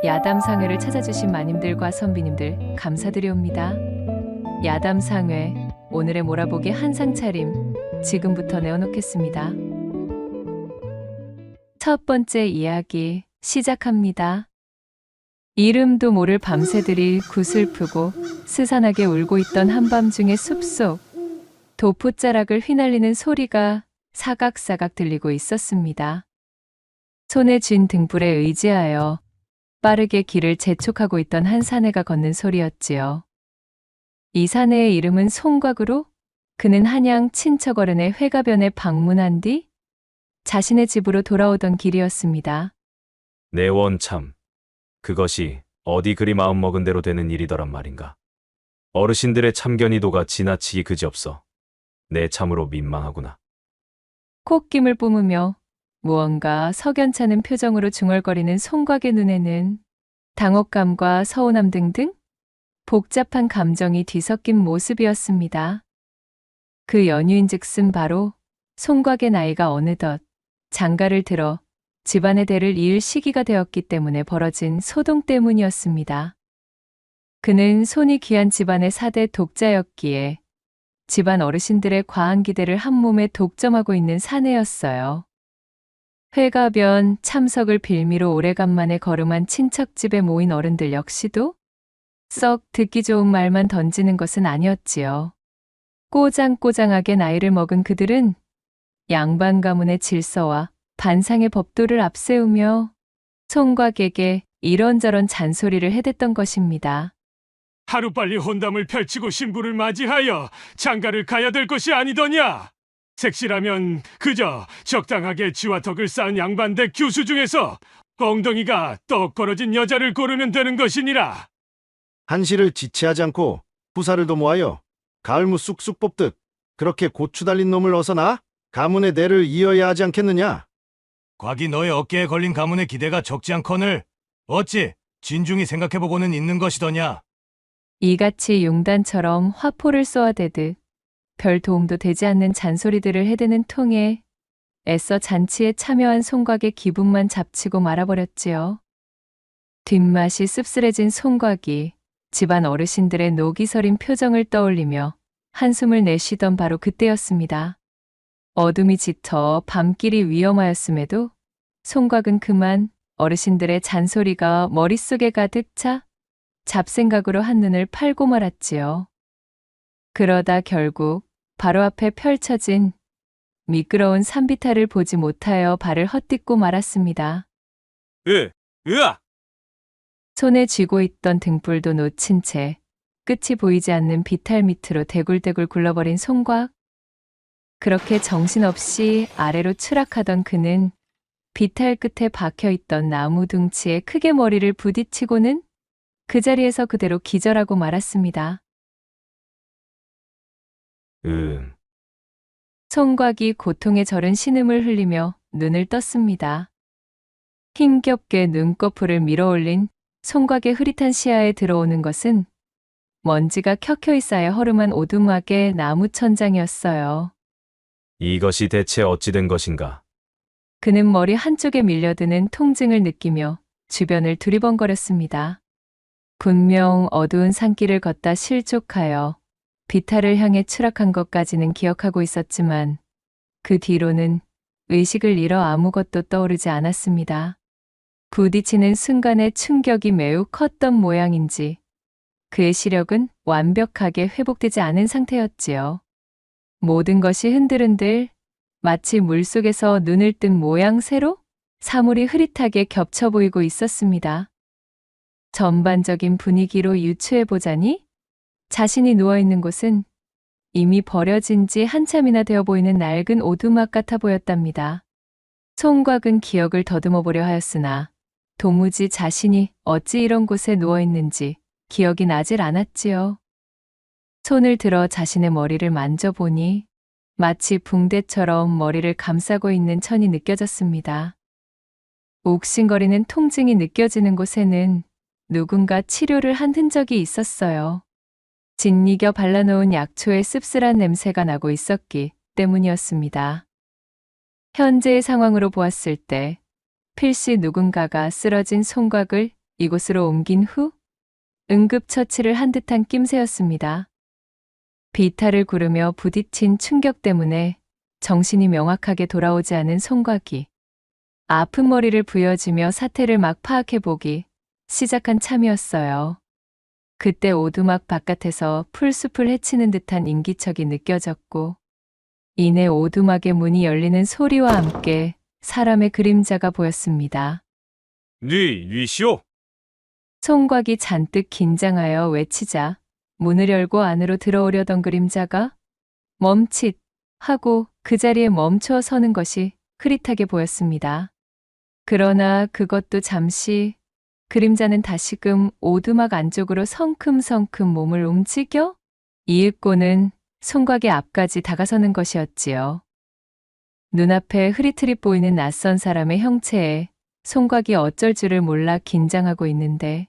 야담상회를 찾아주신 마님들과 선비님들 감사드리옵니다. 야담상회, 오늘의 몰아보기 한상 차림 지금부터 내어놓겠습니다. 첫 번째 이야기 시작합니다. 이름도 모를 밤새들이 구슬프고 스산하게 울고 있던 한밤중의 숲속, 도포자락을 휘날리는 소리가 사각사각 들리고 있었습니다. 손에 쥔 등불에 의지하여 빠르게 길을 재촉하고 있던 한 사내가 걷는 소리였지요. 이 사내의 이름은 송곽으로 그는 한양 친척 어른의 회가변에 방문한 뒤 자신의 집으로 돌아오던 길이었습니다. 내 원참, 그것이 어디 그리 마음먹은 대로 되는 일이더란 말인가. 어르신들의 참견이도가 지나치기 그지없어. 내 참으로 민망하구나. 콧김을 뿜으며 무언가 석연찮은 표정으로 중얼거리는 송곽의 눈에는 당혹감과 서운함 등등 복잡한 감정이 뒤섞인 모습이었습니다. 그 연유인즉슨 바로 송곽의 나이가 어느덧 장가를 들어 집안의 대를 이을 시기가 되었기 때문에 벌어진 소동 때문이었습니다. 그는 손이 귀한 집안의 4대 독자였기에 집안 어르신들의 과한 기대를 한 몸에 독점하고 있는 사내였어요. 회가변 참석을 빌미로 오래간만에 걸음한 친척집에 모인 어른들 역시도 썩 듣기 좋은 말만 던지는 것은 아니었지요. 꼬장꼬장하게 나이를 먹은 그들은 양반 가문의 질서와 반상의 법도를 앞세우며 송곽에게 이런저런 잔소리를 해댔던 것입니다. 하루빨리 혼담을 펼치고 신부를 맞이하여 장가를 가야 될 것이 아니더냐? 색시라면 그저 적당하게 지와 덕을 쌓은 양반대 교수 중에서 엉덩이가 떡 벌어진 여자를 고르면 되는 것이니라. 한시를 지체하지 않고 후사를 도모하여 가을무 쑥쑥 뽑듯 그렇게 고추 달린 놈을 어서 나 가문의 대를 이어야 하지 않겠느냐? 곽이 너의 어깨에 걸린 가문의 기대가 적지 않거늘 어찌 진중히 생각해보고는 있는 것이더냐? 이같이 용단처럼 화포를 쏘아대듯 별 도움도 되지 않는 잔소리들을 해대는 통에 애써 잔치에 참여한 송곽의 기분만 잡치고 말아버렸지요. 뒷맛이 씁쓸해진 송곽이 집안 어르신들의 녹이 서린 표정을 떠올리며 한숨을 내쉬던 바로 그때였습니다. 어둠이 짙어 밤길이 위험하였음에도 송곽은 그만 어르신들의 잔소리가 머릿속에 가득 차 잡생각으로 한눈을 팔고 말았지요. 그러다 결국 바로 앞에 펼쳐진 미끄러운 산비탈을 보지 못하여 발을 헛딛고 말았습니다. 으아! 손에 쥐고 있던 등불도 놓친 채 끝이 보이지 않는 비탈 밑으로 대굴대굴 굴러버린 송곽. 그렇게 정신없이 아래로 추락하던 그는 비탈 끝에 박혀있던 나무 둥치에 크게 머리를 부딪히고는 그 자리에서 그대로 기절하고 말았습니다. 송곽이 고통에 절은 신음을 흘리며 눈을 떴습니다. 힘겹게 눈꺼풀을 밀어올린 송곽의 흐릿한 시야에 들어오는 것은 먼지가 켜켜이 쌓여 허름한 오두막의 나무 천장이었어요. 이것이 대체 어찌 된 것인가? 그는 머리 한쪽에 밀려드는 통증을 느끼며 주변을 두리번거렸습니다. 분명 어두운 산길을 걷다 실족하여 비탈을 향해 추락한 것까지는 기억하고 있었지만 그 뒤로는 의식을 잃어 아무것도 떠오르지 않았습니다. 부딪히는 순간의 충격이 매우 컸던 모양인지 그의 시력은 완벽하게 회복되지 않은 상태였지요. 모든 것이 흔들흔들 마치 물속에서 눈을 뜬 모양새로 사물이 흐릿하게 겹쳐 보이고 있었습니다. 전반적인 분위기로 유추해보자니 자신이 누워있는 곳은 이미 버려진 지 한참이나 되어 보이는 낡은 오두막 같아 보였답니다. 송곽은 기억을 더듬어 보려 하였으나 도무지 자신이 어찌 이런 곳에 누워있는지 기억이 나질 않았지요. 손을 들어 자신의 머리를 만져보니 마치 붕대처럼 머리를 감싸고 있는 천이 느껴졌습니다. 옥신거리는 통증이 느껴지는 곳에는 누군가 치료를 한 흔적이 있었어요. 짓이겨 발라놓은 약초의 씁쓸한 냄새가 나고 있었기 때문이었습니다. 현재의 상황으로 보았을 때 필시 누군가가 쓰러진 송곽을 이곳으로 옮긴 후 응급처치를 한 듯한 낌새였습니다. 비탈을 구르며 부딪힌 충격 때문에 정신이 명확하게 돌아오지 않은 송곽이 아픈 머리를 부여지며 사태를 막 파악해보기 시작한 참이었어요. 그때 오두막 바깥에서 풀숲을 헤치는 듯한 인기척이 느껴졌고 이내 오두막의 문이 열리는 소리와 함께 사람의 그림자가 보였습니다. 뉘시오. 송곽이 잔뜩 긴장하여 외치자 문을 열고 안으로 들어오려던 그림자가 멈칫 하고 그 자리에 멈춰 서는 것이 흐릿하게 보였습니다. 그러나 그것도 잠시 그림자는 다시금 오두막 안쪽으로 성큼성큼 몸을 움직여 이윽고는 송곽의 앞까지 다가서는 것이었지요. 눈앞에 흐릿흐릿 보이는 낯선 사람의 형체에 송곽이 어쩔 줄을 몰라 긴장하고 있는데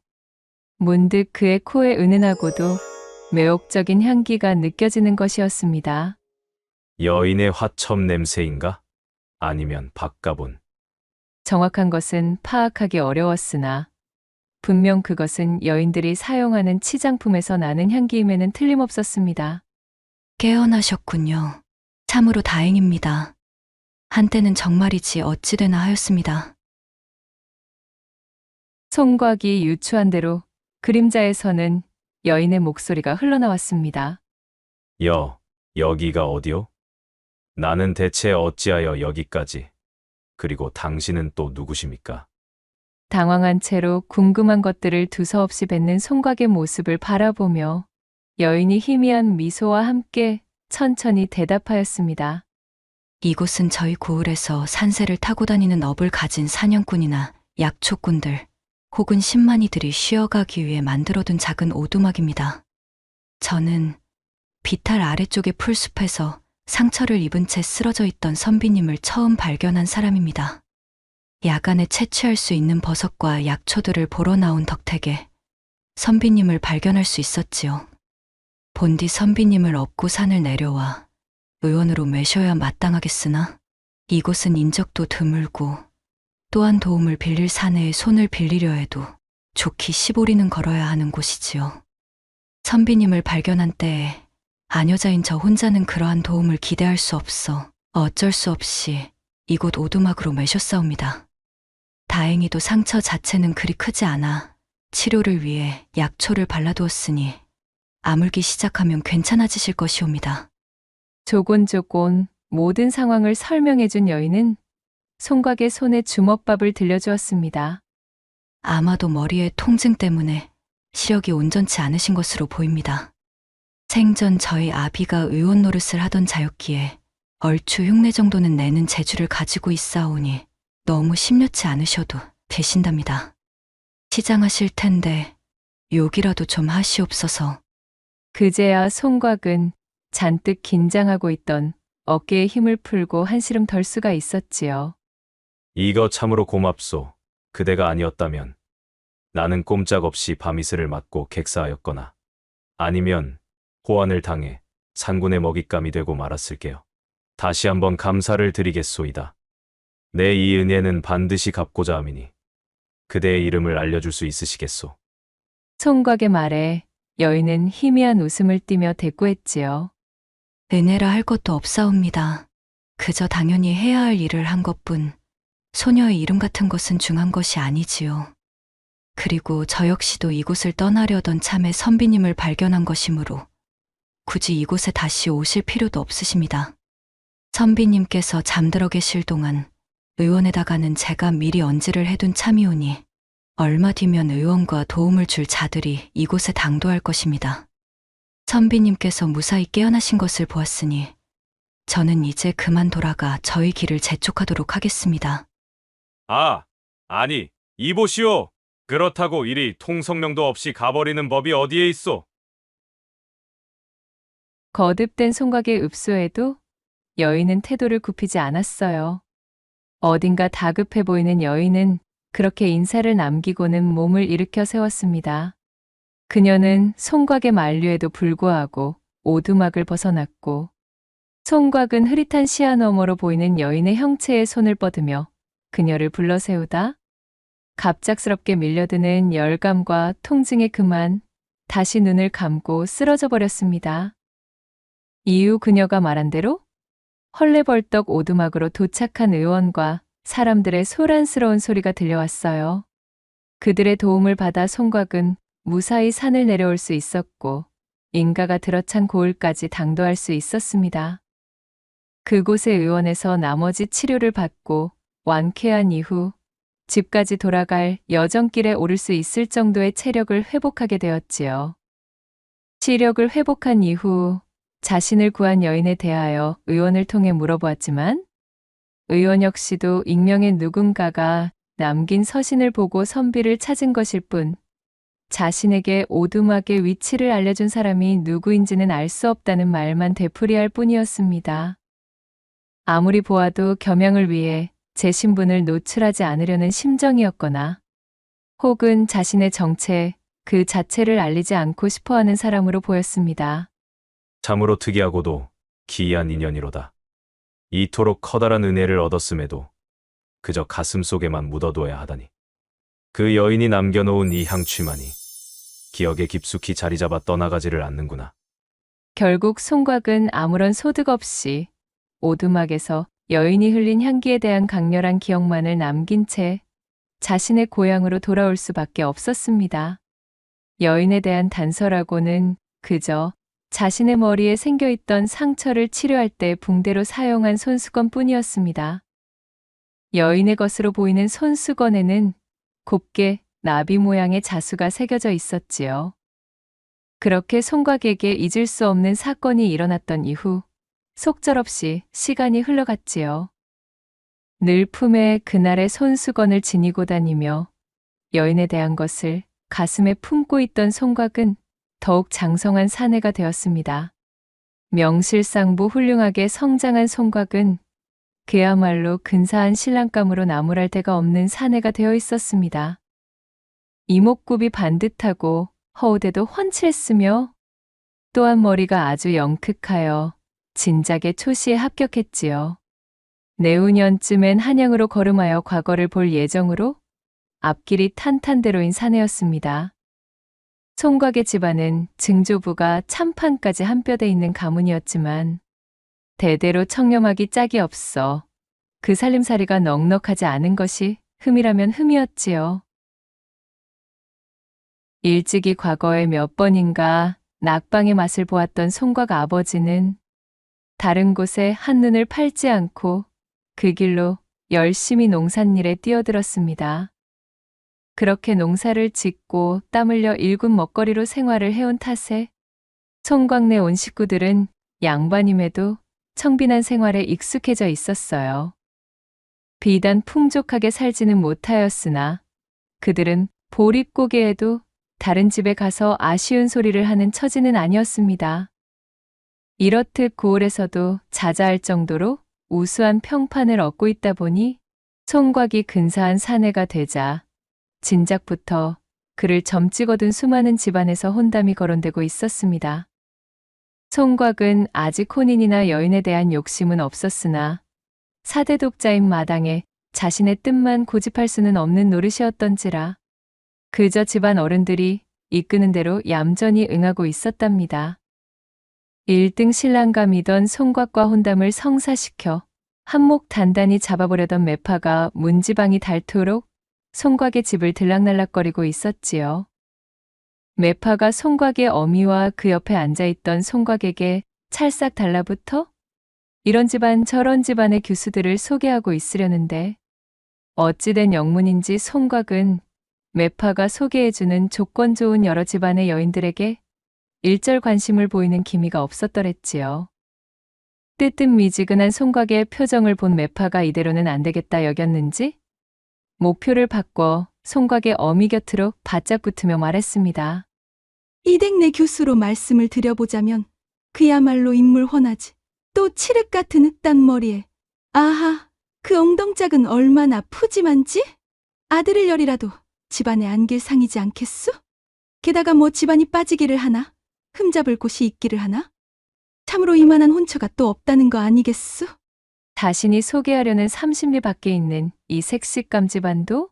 문득 그의 코에 은은하고도 매혹적인 향기가 느껴지는 것이었습니다. 여인의 화첩 냄새인가? 아니면 박가본. 정확한 것은 파악하기 어려웠으나 분명 그것은 여인들이 사용하는 치장품에서 나는 향기임에는 틀림없었습니다. 깨어나셨군요. 참으로 다행입니다. 한때는 정말이지 어찌되나 하였습니다. 송곽이 유추한 대로 그림자에서는 여인의 목소리가 흘러나왔습니다. 여기가 어디요? 나는 대체 어찌하여 여기까지? 그리고 당신은 또 누구십니까? 당황한 채로 궁금한 것들을 두서없이 뱉는 송곽의 모습을 바라보며 여인이 희미한 미소와 함께 천천히 대답하였습니다. 이곳은 저희 고을에서 산새를 타고 다니는 업을 가진 사냥꾼이나 약초꾼들 혹은 신만이들이 쉬어가기 위해 만들어둔 작은 오두막입니다. 저는 비탈 아래쪽의 풀숲에서 상처를 입은 채 쓰러져 있던 선비님을 처음 발견한 사람입니다. 야간에 채취할 수 있는 버섯과 약초들을 보러 나온 덕택에 선비님을 발견할 수 있었지요. 본디 선비님을 업고 산을 내려와 의원으로 매셔야 마땅하겠으나 이곳은 인적도 드물고 또한 도움을 빌릴 사내에 손을 빌리려 해도 좋기 15리는 걸어야 하는 곳이지요. 선비님을 발견한 때에 아녀자인 저 혼자는 그러한 도움을 기대할 수 없어 어쩔 수 없이 이곳 오두막으로 매셨사옵니다. 다행히도 상처 자체는 그리 크지 않아 치료를 위해 약초를 발라두었으니 아물기 시작하면 괜찮아지실 것이옵니다. 조곤조곤 모든 상황을 설명해준 여인은 송곽의 손에 주먹밥을 들려주었습니다. 아마도 머리의 통증 때문에 시력이 온전치 않으신 것으로 보입니다. 생전 저희 아비가 의원 노릇을 하던 자였기에 얼추 흉내 정도는 내는 재주를 가지고 있사오니 너무 심려치 않으셔도 되신답니다. 시장하실 텐데 욕이라도 좀 하시옵소서. 그제야 송곽은 잔뜩 긴장하고 있던 어깨에 힘을 풀고 한시름 덜 수가 있었지요. 이거 참으로 고맙소. 그대가 아니었다면 나는 꼼짝없이 밤이슬을 맞고 객사하였거나 아니면 호환을 당해 산군의 먹잇감이 되고 말았을게요. 다시 한번 감사를 드리겠소이다. 내 이 은혜는 반드시 갚고자 함이니 그대의 이름을 알려줄 수 있으시겠소? 송곽의 말에 여인은 희미한 웃음을 띠며 대꾸했지요. 은혜라 할 것도 없사옵니다. 그저 당연히 해야 할 일을 한 것뿐 소녀의 이름 같은 것은 중한 것이 아니지요. 그리고 저 역시도 이곳을 떠나려던 참에 선비님을 발견한 것이므로 굳이 이곳에 다시 오실 필요도 없으십니다. 선비님께서 잠들어 계실 동안 의원에다가는 제가 미리 언지를 해둔 참이오니 얼마 뒤면 의원과 도움을 줄 자들이 이곳에 당도할 것입니다. 선비님께서 무사히 깨어나신 것을 보았으니 저는 이제 그만 돌아가 저희 길을 재촉하도록 하겠습니다. 아니, 이보시오. 그렇다고 이리 통성명도 없이 가버리는 법이 어디에 있소? 거듭된 송곽의 읍소에도 여인은 태도를 굽히지 않았어요. 어딘가 다급해 보이는 여인은 그렇게 인사를 남기고는 몸을 일으켜 세웠습니다. 그녀는 송곽의 만류에도 불구하고 오두막을 벗어났고 송곽은 흐릿한 시야 너머로 보이는 여인의 형체에 손을 뻗으며 그녀를 불러 세우다 갑작스럽게 밀려드는 열감과 통증에 그만 다시 눈을 감고 쓰러져 버렸습니다. 이후 그녀가 말한 대로 헐레벌떡 오두막으로 도착한 의원과 사람들의 소란스러운 소리가 들려왔어요. 그들의 도움을 받아 송곽은 무사히 산을 내려올 수 있었고 인가가 들어찬 고을까지 당도할 수 있었습니다. 그곳의 의원에서 나머지 치료를 받고 완쾌한 이후 집까지 돌아갈 여정길에 오를 수 있을 정도의 체력을 회복하게 되었지요. 시력을 회복한 이후 자신을 구한 여인에 대하여 의원을 통해 물어보았지만 의원 역시도 익명의 누군가가 남긴 서신을 보고 선비를 찾은 것일 뿐 자신에게 오두막의 위치를 알려준 사람이 누구인지는 알 수 없다는 말만 되풀이할 뿐이었습니다. 아무리 보아도 겸양을 위해 제 신분을 노출하지 않으려는 심정이었거나 혹은 자신의 정체 그 자체를 알리지 않고 싶어하는 사람으로 보였습니다. 참으로 특이하고도 기이한 인연이로다. 이토록 커다란 은혜를 얻었음에도 그저 가슴 속에만 묻어둬야 하다니. 그 여인이 남겨놓은 이 향취만이 기억에 깊숙이 자리 잡아 떠나가지를 않는구나. 결국 송곽은 아무런 소득 없이 오두막에서 여인이 흘린 향기에 대한 강렬한 기억만을 남긴 채 자신의 고향으로 돌아올 수밖에 없었습니다. 여인에 대한 단서라고는 그저 자신의 머리에 생겨있던 상처를 치료할 때 붕대로 사용한 손수건 뿐이었습니다. 여인의 것으로 보이는 손수건에는 곱게 나비 모양의 자수가 새겨져 있었지요. 그렇게 송곽에게 잊을 수 없는 사건이 일어났던 이후 속절없이 시간이 흘러갔지요. 늘 품에 그날의 손수건을 지니고 다니며 여인에 대한 것을 가슴에 품고 있던 송곽은 더욱 장성한 사내가 되었습니다. 명실상부 훌륭하게 성장한 송곽은 그야말로 근사한 신랑감으로 나무랄 데가 없는 사내가 되어 있었습니다. 이목구비 반듯하고 허우대도 훤칠했으며 또한 머리가 아주 영특하여 진작에 초시에 합격했지요. 내후년쯤엔 한양으로 걸음하여 과거를 볼 예정으로 앞길이 탄탄대로인 사내였습니다. 송곽의 집안은 증조부가 참판까지 한 뼈대 있는 가문이었지만 대대로 청렴하기 짝이 없어 그 살림살이가 넉넉하지 않은 것이 흠이라면 흠이었지요. 일찍이 과거에 몇 번인가 낙방의 맛을 보았던 송곽 아버지는 다른 곳에 한눈을 팔지 않고 그 길로 열심히 농산일에 뛰어들었습니다. 그렇게 농사를 짓고 땀 흘려 일군 먹거리로 생활을 해온 탓에 송곽네 온 식구들은 양반임에도 청빈한 생활에 익숙해져 있었어요. 비단 풍족하게 살지는 못하였으나 그들은 보릿고개에도 다른 집에 가서 아쉬운 소리를 하는 처지는 아니었습니다. 이렇듯 고을에서도 자자할 정도로 우수한 평판을 얻고 있다 보니 송곽이 근사한 사내가 되자 진작부터 그를 점찍어둔 수많은 집안에서 혼담이 거론되고 있었습니다. 송곽은 아직 혼인이나 여인에 대한 욕심은 없었으나 사대 독자인 마당에 자신의 뜻만 고집할 수는 없는 노릇이었던지라 그저 집안 어른들이 이끄는 대로 얌전히 응하고 있었답니다. 1등 신랑감이던 송곽과 혼담을 성사시켜 한몫 단단히 잡아보려던 매파가 문지방이 닳도록 송곽의 집을 들락날락거리고 있었지요. 매파가 송곽의 어미와 그 옆에 앉아있던 송곽에게 찰싹 달라붙어 이런 집안 저런 집안의 교수들을 소개하고 있으려는데 어찌된 영문인지 송곽은 매파가 소개해주는 조건 좋은 여러 집안의 여인들에게 일절 관심을 보이는 기미가 없었더랬지요. 뜨뜻미지근한 송곽의 표정을 본 매파가 이대로는 안 되겠다 여겼는지 목표를 바꿔 송곽의 어미 곁으로 바짝 붙으며 말했습니다. 이댁내 교수로 말씀을 드려보자면 그야말로 인물 훤하지. 또 칠흑 같은 흑단 머리에 아하 그 엉덩짝은 얼마나 푸짐한지? 아들을 열이라도 집안에 안길 상이지 않겠소? 게다가 뭐 집안이 빠지기를 하나? 흠잡을 곳이 있기를 하나? 참으로 이만한 혼처가 또 없다는 거 아니겠소? 자신이 소개하려는 30리 밖에 있는 이 색식감 집안도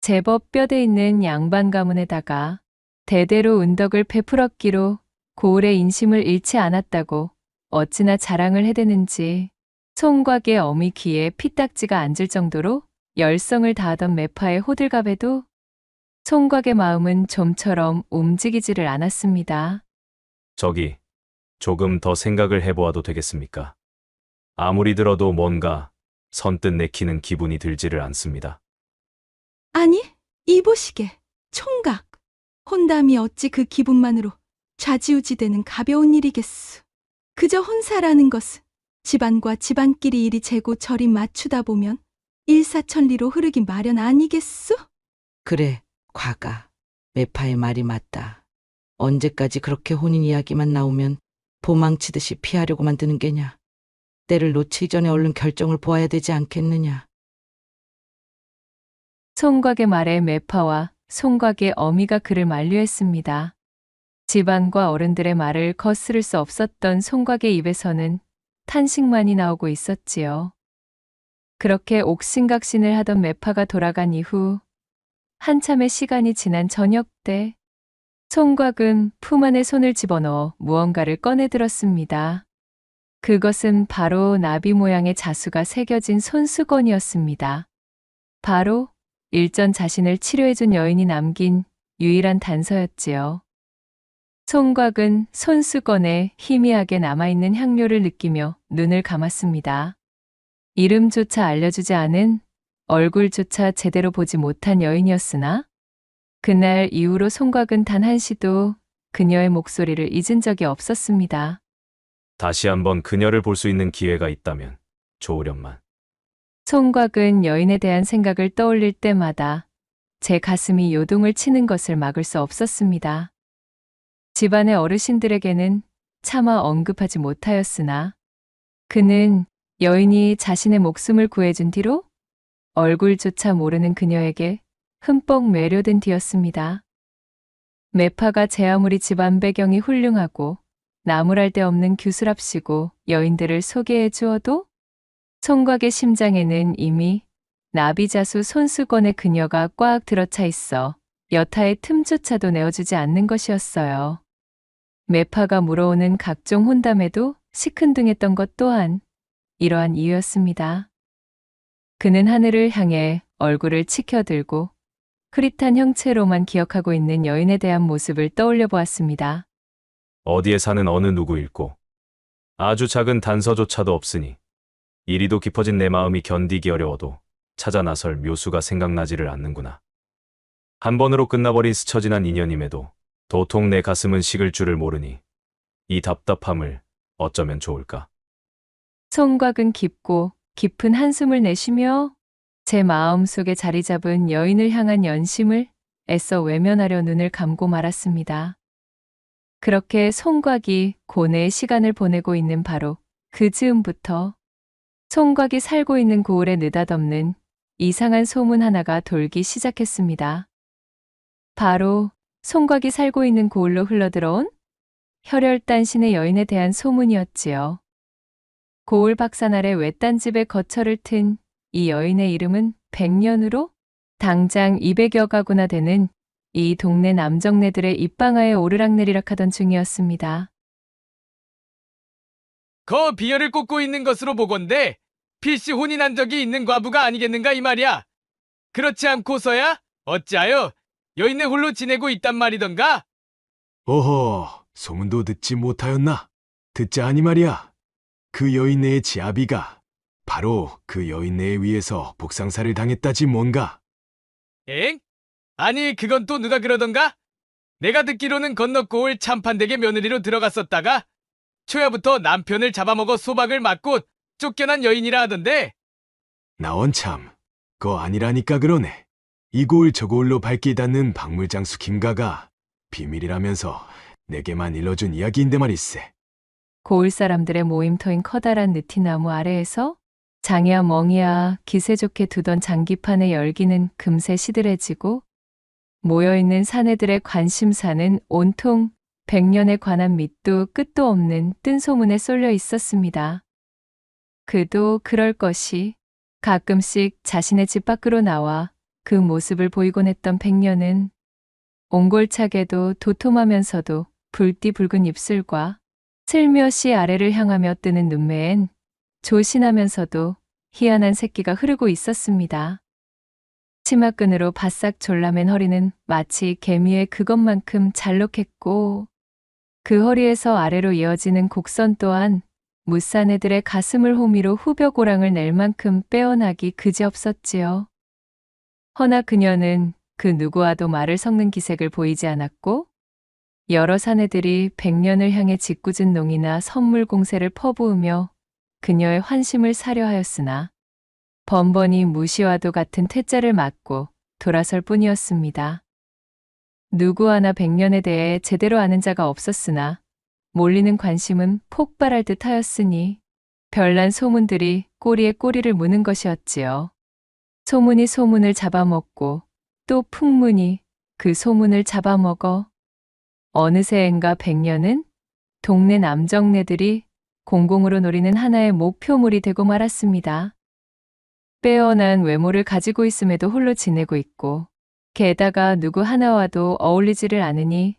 제법 뼈대 있는 양반 가문에다가 대대로 은덕을 베풀었기로 고을의 인심을 잃지 않았다고 어찌나 자랑을 해대는지 총각의 어미 귀에 피딱지가 앉을 정도로 열성을 다하던 매파의 호들갑에도 총각의 마음은 좀처럼 움직이지를 않았습니다. 저기, 조금 더 생각을 해보아도 되겠습니까? 아무리 들어도 뭔가 선뜻 내키는 기분이 들지를 않습니다. 아니, 이보시게, 총각. 혼담이 어찌 그 기분만으로 좌지우지되는 가벼운 일이겠소. 그저 혼사라는 것은 집안과 집안끼리 이리 재고 저리 맞추다 보면 일사천리로 흐르기 마련 아니겠소? 그래, 과가. 매파의 말이 맞다. 언제까지 그렇게 혼인 이야기만 나오면 도망치듯이 피하려고만 드는 게냐. 때를 놓치기 전에 얼른 결정을 보아야 되지 않겠느냐. 총각의 말에 매파와 총각의 어미가 그를 만류했습니다. 집안과 어른들의 말을 거스를 수 없었던 총각의 입에서는 탄식만이 나오고 있었지요. 그렇게 옥신각신을 하던 매파가 돌아간 이후 한참의 시간이 지난 저녁 때 총각은 품 안에 손을 집어넣어 무언가를 꺼내 들었습니다. 그것은 바로 나비 모양의 자수가 새겨진 손수건이었습니다. 바로 일전 자신을 치료해준 여인이 남긴 유일한 단서였지요. 총각은 손수건에 희미하게 남아있는 향료를 느끼며 눈을 감았습니다. 이름조차 알려주지 않은, 얼굴조차 제대로 보지 못한 여인이었으나 그날 이후로 총각은 단 한시도 그녀의 목소리를 잊은 적이 없었습니다. 다시 한번 그녀를 볼 수 있는 기회가 있다면 좋으련만. 총각은 여인에 대한 생각을 떠올릴 때마다 제 가슴이 요동을 치는 것을 막을 수 없었습니다. 집안의 어르신들에게는 차마 언급하지 못하였으나 그는 여인이 자신의 목숨을 구해준 뒤로 얼굴조차 모르는 그녀에게 흠뻑 매료된 뒤였습니다. 매파가 제 아무리 집안 배경이 훌륭하고 나무랄 데 없는 규술합시고 여인들을 소개해 주어도 총각의 심장에는 이미 나비자수 손수건에 그녀가 꽉 들어차 있어 여타의 틈조차도 내어주지 않는 것이었어요. 매파가 물어오는 각종 혼담에도 시큰둥했던 것 또한 이러한 이유였습니다. 그는 하늘을 향해 얼굴을 치켜들고 흐릿한 형체로만 기억하고 있는 여인에 대한 모습을 떠올려 보았습니다. 어디에 사는 어느 누구일고 아주 작은 단서조차도 없으니 이리도 깊어진 내 마음이 견디기 어려워도 찾아 나설 묘수가 생각나지를 않는구나. 한 번으로 끝나버린 스쳐 지난 인연임에도 도통 내 가슴은 식을 줄을 모르니 이 답답함을 어쩌면 좋을까. 총각은 깊고 깊은 한숨을 내쉬며 제 마음속에 자리 잡은 여인을 향한 연심을 애써 외면하려 눈을 감고 말았습니다. 그렇게 총각이 고뇌의 시간을 보내고 있는 바로 그 즈음부터 총각이 살고 있는 고을에 느닷없는 이상한 소문 하나가 돌기 시작했습니다. 바로 총각이 살고 있는 고을로 흘러들어온 혈혈단신의 여인에 대한 소문이었지요. 고을 박산 아래 외딴 집에 거처를 튼 이 여인의 이름은 백년으로 당장 200여 가구나 되는 이 동네 남정네들의 입방아에 오르락내리락 하던 중이었습니다. 거 비열을 꽂고 있는 것으로 보건대 필시 혼인한 적이 있는 과부가 아니겠는가 이 말이야. 그렇지 않고서야 어찌하여 여인네 홀로 지내고 있단 말이던가? 어허, 소문도 듣지 못하였나? 듣자 하니 말이야. 그 여인네의 지아비가 바로 그 여인네에 의해서 복상사를 당했다지 뭔가. 엥? 아니 그건 또 누가 그러던가? 내가 듣기로는 건너고을 참판댁의 며느리로 들어갔었다가 초야부터 남편을 잡아먹어 소박을 맞고 쫓겨난 여인이라 하던데. 나원참, 거 아니라니까 그러네. 이 고을 저 고을로 발길 닿는 박물장수 김가가 비밀이라면서 내게만 일러준 이야기인데 말일세. 고을 사람들의 모임터인 커다란 느티나무 아래에서 장이야 멍이야 기세 좋게 두던 장기판의 열기는 금세 시들해지고 모여있는 사내들의 관심사는 온통 백년에 관한 밑도 끝도 없는 뜬 소문에 쏠려 있었습니다. 그도 그럴 것이 가끔씩 자신의 집 밖으로 나와 그 모습을 보이곤 했던 백년은 옹골차게도 도톰하면서도 붉디 붉은 입술과 슬며시 아래를 향하며 뜨는 눈매엔 조신하면서도 희한한 새끼가 흐르고 있었습니다. 치마끈으로 바싹 졸라맨 허리는 마치 개미의 그것만큼 잘록했고 그 허리에서 아래로 이어지는 곡선 또한 무사내들의 가슴을 호미로 후벼고랑을 낼 만큼 빼어나기 그지없었지요. 허나 그녀는 그 누구와도 말을 섞는 기색을 보이지 않았고 여러 사내들이 백년을 향해 짓궂은 농이나 선물 공세를 퍼부으며 그녀의 환심을 사려 하였으나 번번이 무시와도 같은 퇴짜를 맞고 돌아설 뿐이었습니다. 누구 하나 백년에 대해 제대로 아는 자가 없었으나 몰리는 관심은 폭발할 듯 하였으니 별난 소문들이 꼬리에 꼬리를 무는 것이었지요. 소문이 소문을 잡아먹고 또 풍문이 그 소문을 잡아먹어 어느새인가 백년은 동네 남정네들이 공공으로 노리는 하나의 목표물이 되고 말았습니다. 빼어난 외모를 가지고 있음에도 홀로 지내고 있고 게다가 누구 하나와도 어울리지를 않으니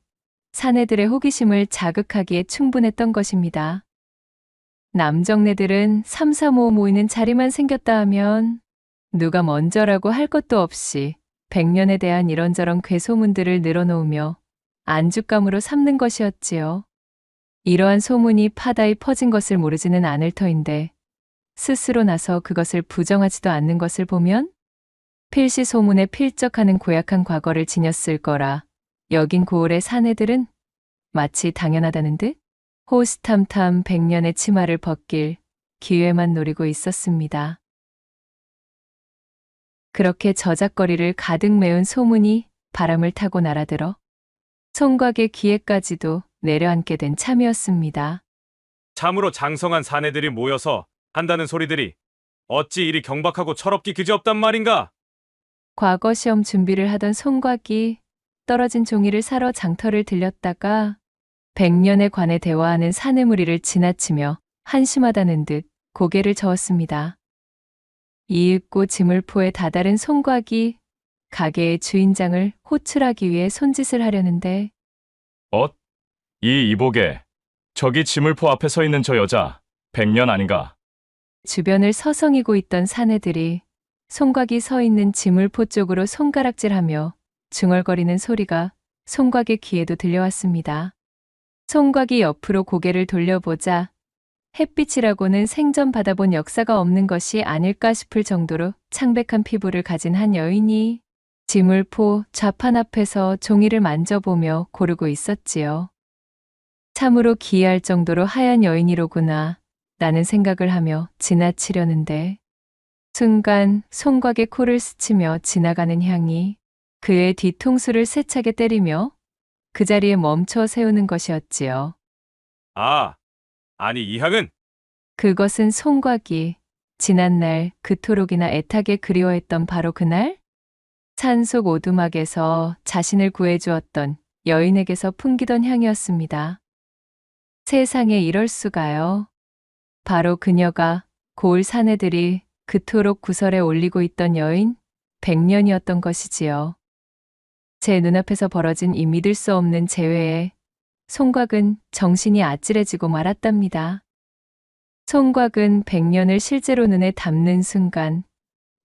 사내들의 호기심을 자극하기에 충분했던 것입니다. 남정네들은 삼삼오오 모이는 자리만 생겼다 하면 누가 먼저라고 할 것도 없이 백년에 대한 이런저런 괴소문들을 늘어놓으며 안주감으로 삼는 것이었지요. 이러한 소문이 파다히 퍼진 것을 모르지는 않을 터인데 스스로 나서 그것을 부정하지도 않는 것을 보면 필시 소문에 필적하는 고약한 과거를 지녔을 거라 여긴 고을의 사내들은 마치 당연하다는 듯 호시탐탐 백년의 치마를 벗길 기회만 노리고 있었습니다. 그렇게 저작거리를 가득 메운 소문이 바람을 타고 날아들어 총각의 귀에까지도 내려앉게 된 참이었습니다. 참으로 장성한 사내들이 모여서 한다는 소리들이 어찌 이리 경박하고 철없기 그지없단 말인가? 과거 시험 준비를 하던 송각이 떨어진 종이를 사러 장터를 들렸다가 백년에 관해 대화하는 사내 무리를 지나치며 한심하다는 듯 고개를 저었습니다. 이윽고 지물포에 다다른 송각이 가게의 주인장을 호출하기 위해 손짓을 하려는데 이 이복에 저기 지물포 앞에 서 있는 저 여자 백년 아닌가? 주변을 서성이고 있던 사내들이 송각이 서 있는 지물포 쪽으로 손가락질하며 중얼거리는 소리가 송각의 귀에도 들려왔습니다. 송각이 옆으로 고개를 돌려보자 햇빛이라고는 생전 받아본 역사가 없는 것이 아닐까 싶을 정도로 창백한 피부를 가진 한 여인이 지물포 좌판 앞에서 종이를 만져보며 고르고 있었지요. 참으로 기이할 정도로 하얀 여인이로구나 라는 생각을 하며 지나치려는데 순간 송각의 코를 스치며 지나가는 향이 그의 뒤통수를 세차게 때리며 그 자리에 멈춰 세우는 것이었지요. 아니 이 향은? 그것은 송각이 지난날 그토록이나 애타게 그리워했던 바로 그날 산속 오두막에서 자신을 구해주었던 여인에게서 풍기던 향이었습니다. 세상에 이럴 수가요. 바로 그녀가 고을 사내들이 그토록 구설에 올리고 있던 여인 백년이었던 것이지요. 제 눈앞에서 벌어진 이 믿을 수 없는 재회에 송각은 정신이 아찔해지고 말았답니다. 송각은 백년을 실제로 눈에 담는 순간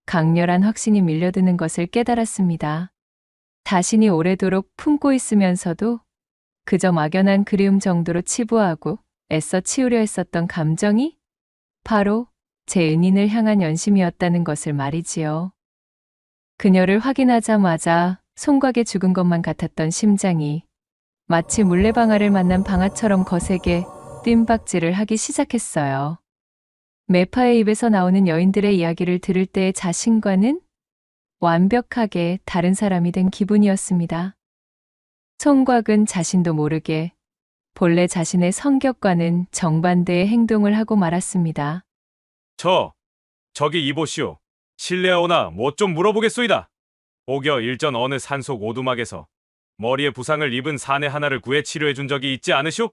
강렬한 확신이 밀려드는 것을 깨달았습니다. 자신이 오래도록 품고 있으면서도 그저 막연한 그리움 정도로 치부하고 애써 치우려 했었던 감정이 바로 제 은인을 향한 연심이었다는 것을 말이지요. 그녀를 확인하자마자 송각의 죽은 것만 같았던 심장이 마치 물레방아를 만난 방아처럼 거세게 뜀박질을 하기 시작했어요. 매파의 입에서 나오는 여인들의 이야기를 들을 때의 자신과는 완벽하게 다른 사람이 된 기분이었습니다. 송각은 자신도 모르게 본래 자신의 성격과는 정반대의 행동을 하고 말았습니다. 저기 이보시오. 실례하오나 뭐 좀 물어보겠소이다. 오겨 일전 어느 산속 오두막에서 머리에 부상을 입은 사내 하나를 구해 치료해 준 적이 있지 않으시오?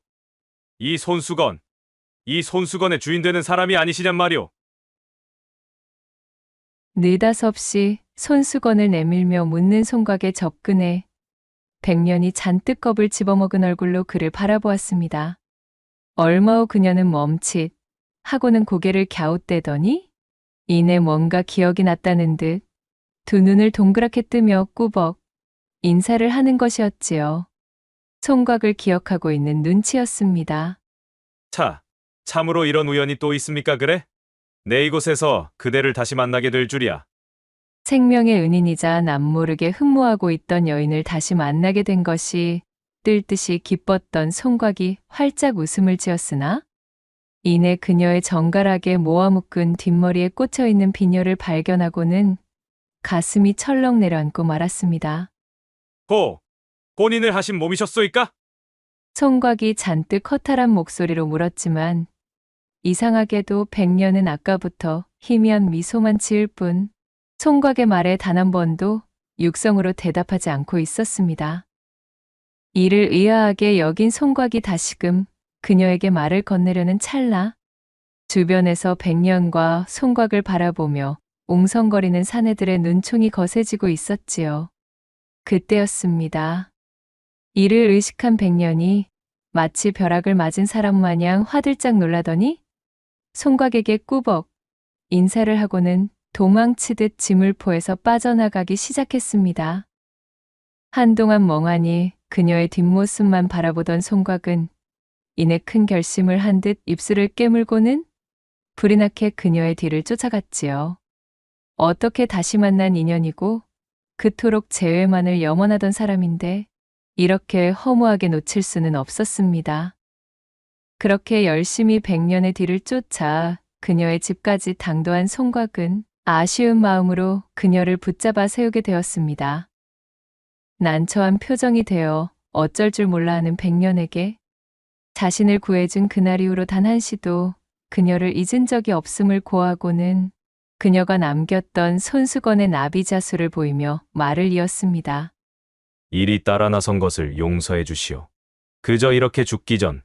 이 손수건의 주인 되는 사람이 아니시냔 말이오. 느닷없이 손수건을 내밀며 묻는 송각에 접근해 백년이 잔뜩 겁을 집어먹은 얼굴로 그를 바라보았습니다. 얼마 후 그녀는 멈칫 하고는 고개를 갸웃대더니 이내 뭔가 기억이 났다는 듯 두 눈을 동그랗게 뜨며 꾸벅 인사를 하는 것이었지요. 송각을 기억하고 있는 눈치였습니다. 차, 참으로 이런 우연이 또 있습니까 그래? 내 이곳에서 그대를 다시 만나게 될 줄이야. 생명의 은인이자 남모르게 흠모하고 있던 여인을 다시 만나게 된 것이 뜰 듯이 기뻤던 송각이 활짝 웃음을 지었으나 이내 그녀의 정갈하게 모아묶은 뒷머리에 꽂혀있는 비녀를 발견하고는 가슴이 철렁 내려앉고 말았습니다. 혼인을 하신 몸이셨소이까? 송각이 잔뜩 허탈한 목소리로 물었지만 이상하게도 백년은 아까부터 희미한 미소만 지을 뿐 송각의 말에 단 한 번도 육성으로 대답하지 않고 있었습니다. 이를 의아하게 여긴 송각이 다시금 그녀에게 말을 건네려는 찰나 주변에서 백년과 송각을 바라보며 웅성거리는 사내들의 눈총이 거세지고 있었지요. 그때였습니다. 이를 의식한 백년이 마치 벼락을 맞은 사람 마냥 화들짝 놀라더니 송각에게 꾸벅 인사를 하고는 도망치듯 지물포에서 빠져나가기 시작했습니다. 한동안 멍하니 그녀의 뒷모습만 바라보던 송각은 이내 큰 결심을 한 듯 입술을 깨물고는 불이 나게 그녀의 뒤를 쫓아갔지요. 어떻게 다시 만난 인연이고 그토록 재회만을 염원하던 사람인데 이렇게 허무하게 놓칠 수는 없었습니다. 그렇게 열심히 백년의 뒤를 쫓아 그녀의 집까지 당도한 송각은 아쉬운 마음으로 그녀를 붙잡아 세우게 되었습니다. 난처한 표정이 되어 어쩔 줄 몰라 하는 백년에게 자신을 구해준 그날 이후로 단 한시도 그녀를 잊은 적이 없음을 고하고는 그녀가 남겼던 손수건의 나비자수를 보이며 말을 이었습니다. 일이 따라 나선 것을 용서해 주시오. 그저 이렇게 죽기 전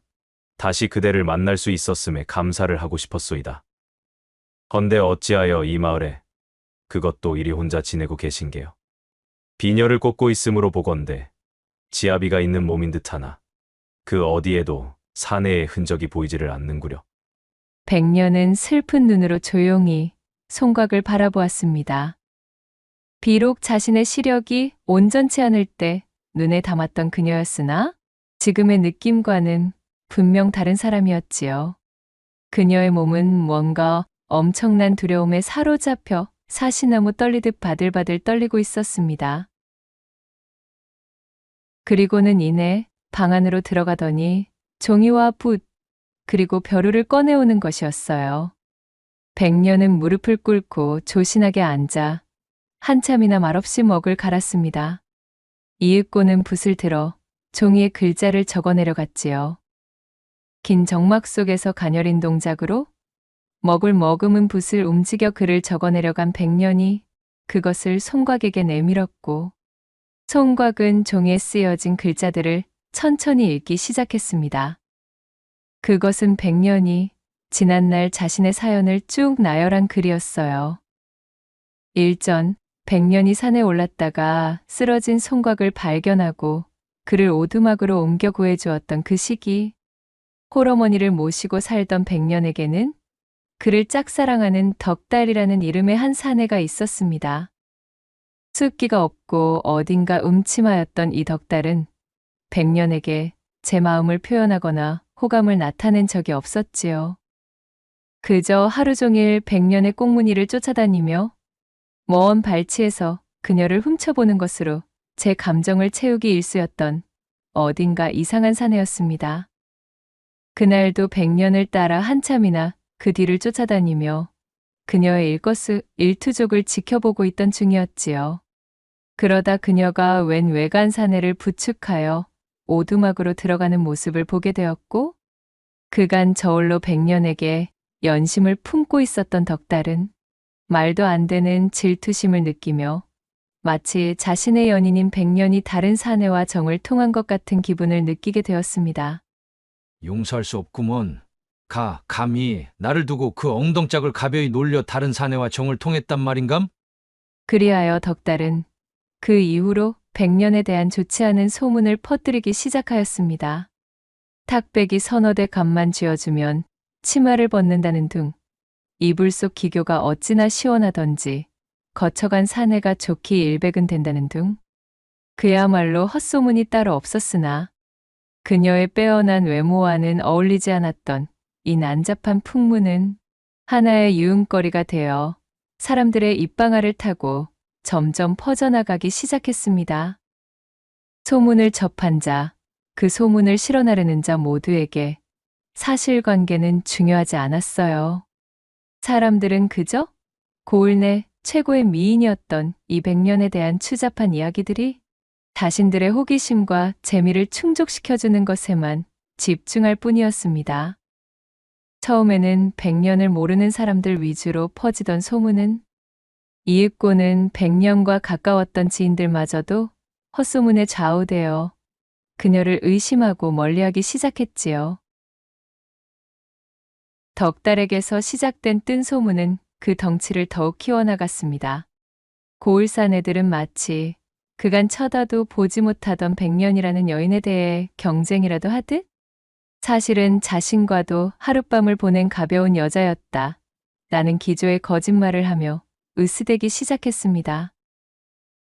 다시 그대를 만날 수 있었음에 감사를 하고 싶었소이다. 헌데 어찌하여 이 마을에 그것도 이리 혼자 지내고 계신 게요. 비녀를 꽂고 있음으로 보건대 지아비가 있는 몸인 듯하나 그 어디에도 사내의 흔적이 보이지를 않는구려. 백년은 슬픈 눈으로 조용히 송각을 바라보았습니다. 비록 자신의 시력이 온전치 않을 때 눈에 담았던 그녀였으나 지금의 느낌과는 분명 다른 사람이었지요. 그녀의 몸은 뭔가 엄청난 두려움에 사로잡혀 사시나무 떨리듯 바들바들 떨리고 있었습니다. 그리고는 이내 방 안으로 들어가더니 종이와 붓 그리고 벼루를 꺼내오는 것이었어요. 백년은 무릎을 꿇고 조신하게 앉아 한참이나 말없이 먹을 갈았습니다. 이윽고는 붓을 들어 종이에 글자를 적어내려 갔지요. 긴 정막 속에서 가녀린 동작으로 먹을 머금은 붓을 움직여 글을 적어내려간 백년이 그것을 송각에게 내밀었고 송각은 종이에 쓰여진 글자들을 천천히 읽기 시작했습니다. 그것은 백년이 지난날 자신의 사연을 쭉 나열한 글이었어요. 일전 백년이 산에 올랐다가 쓰러진 송각을 발견하고 그를 오두막으로 옮겨 구해주었던 그 시기 홀어머니를 모시고 살던 백년에게는 그를 짝사랑하는 덕달이라는 이름의 한 사내가 있었습니다. 숫기가 없고 어딘가 음침하였던 이 덕달은 백년에게 제 마음을 표현하거나 호감을 나타낸 적이 없었지요. 그저 하루 종일 백년의 꽁무니를 쫓아다니며 먼 발치에서 그녀를 훔쳐보는 것으로 제 감정을 채우기 일쑤였던 어딘가 이상한 사내였습니다. 그날도 백년을 따라 한참이나 그 뒤를 쫓아다니며 그녀의 일거수일투족을 지켜보고 있던 중이었지요. 그러다 그녀가 웬 외간 사내를 부축하여 오두막으로 들어가는 모습을 보게 되었고 그간 저홀로 백년에게 연심을 품고 있었던 덕달은 말도 안 되는 질투심을 느끼며 마치 자신의 연인인 백년이 다른 사내와 정을 통한 것 같은 기분을 느끼게 되었습니다. 용서할 수 없구먼. 감히 나를 두고 그 엉덩짝을 가벼이 놀려 다른 사내와 정을 통했단 말인감? 그리하여 덕달은 그 이후로 백년에 대한 좋지 않은 소문을 퍼뜨리기 시작하였습니다. 탁백이 서너 대 값만 쥐어주면 치마를 벗는다는 둥, 이불 속 기교가 어찌나 시원하던지 거쳐간 사내가 좋기 일백은 된다는 둥, 그야말로 헛소문이 따로 없었으나 그녀의 빼어난 외모와는 어울리지 않았던 이 난잡한 풍문은 하나의 유흥거리가 되어 사람들의 입방아를 타고 점점 퍼져나가기 시작했습니다. 소문을 접한 자, 그 소문을 실어나르는 자 모두에게 사실관계는 중요하지 않았어요. 사람들은 그저 고을 내 최고의 미인이었던 이 백년에 대한 추잡한 이야기들이 자신들의 호기심과 재미를 충족시켜주는 것에만 집중할 뿐이었습니다. 처음에는 백년을 모르는 사람들 위주로 퍼지던 소문은 이윽고는 백년과 가까웠던 지인들마저도 헛소문에 좌우되어 그녀를 의심하고 멀리하기 시작했지요. 덕달에게서 시작된 뜬 소문은 그 덩치를 더욱 키워나갔습니다. 고을 사내들은 마치 그간 쳐다도 보지 못하던 백년이라는 여인에 대해 경쟁이라도 하듯 사실은 자신과도 하룻밤을 보낸 가벼운 여자였다 라는 기조의 거짓말을 하며 으스대기 시작했습니다.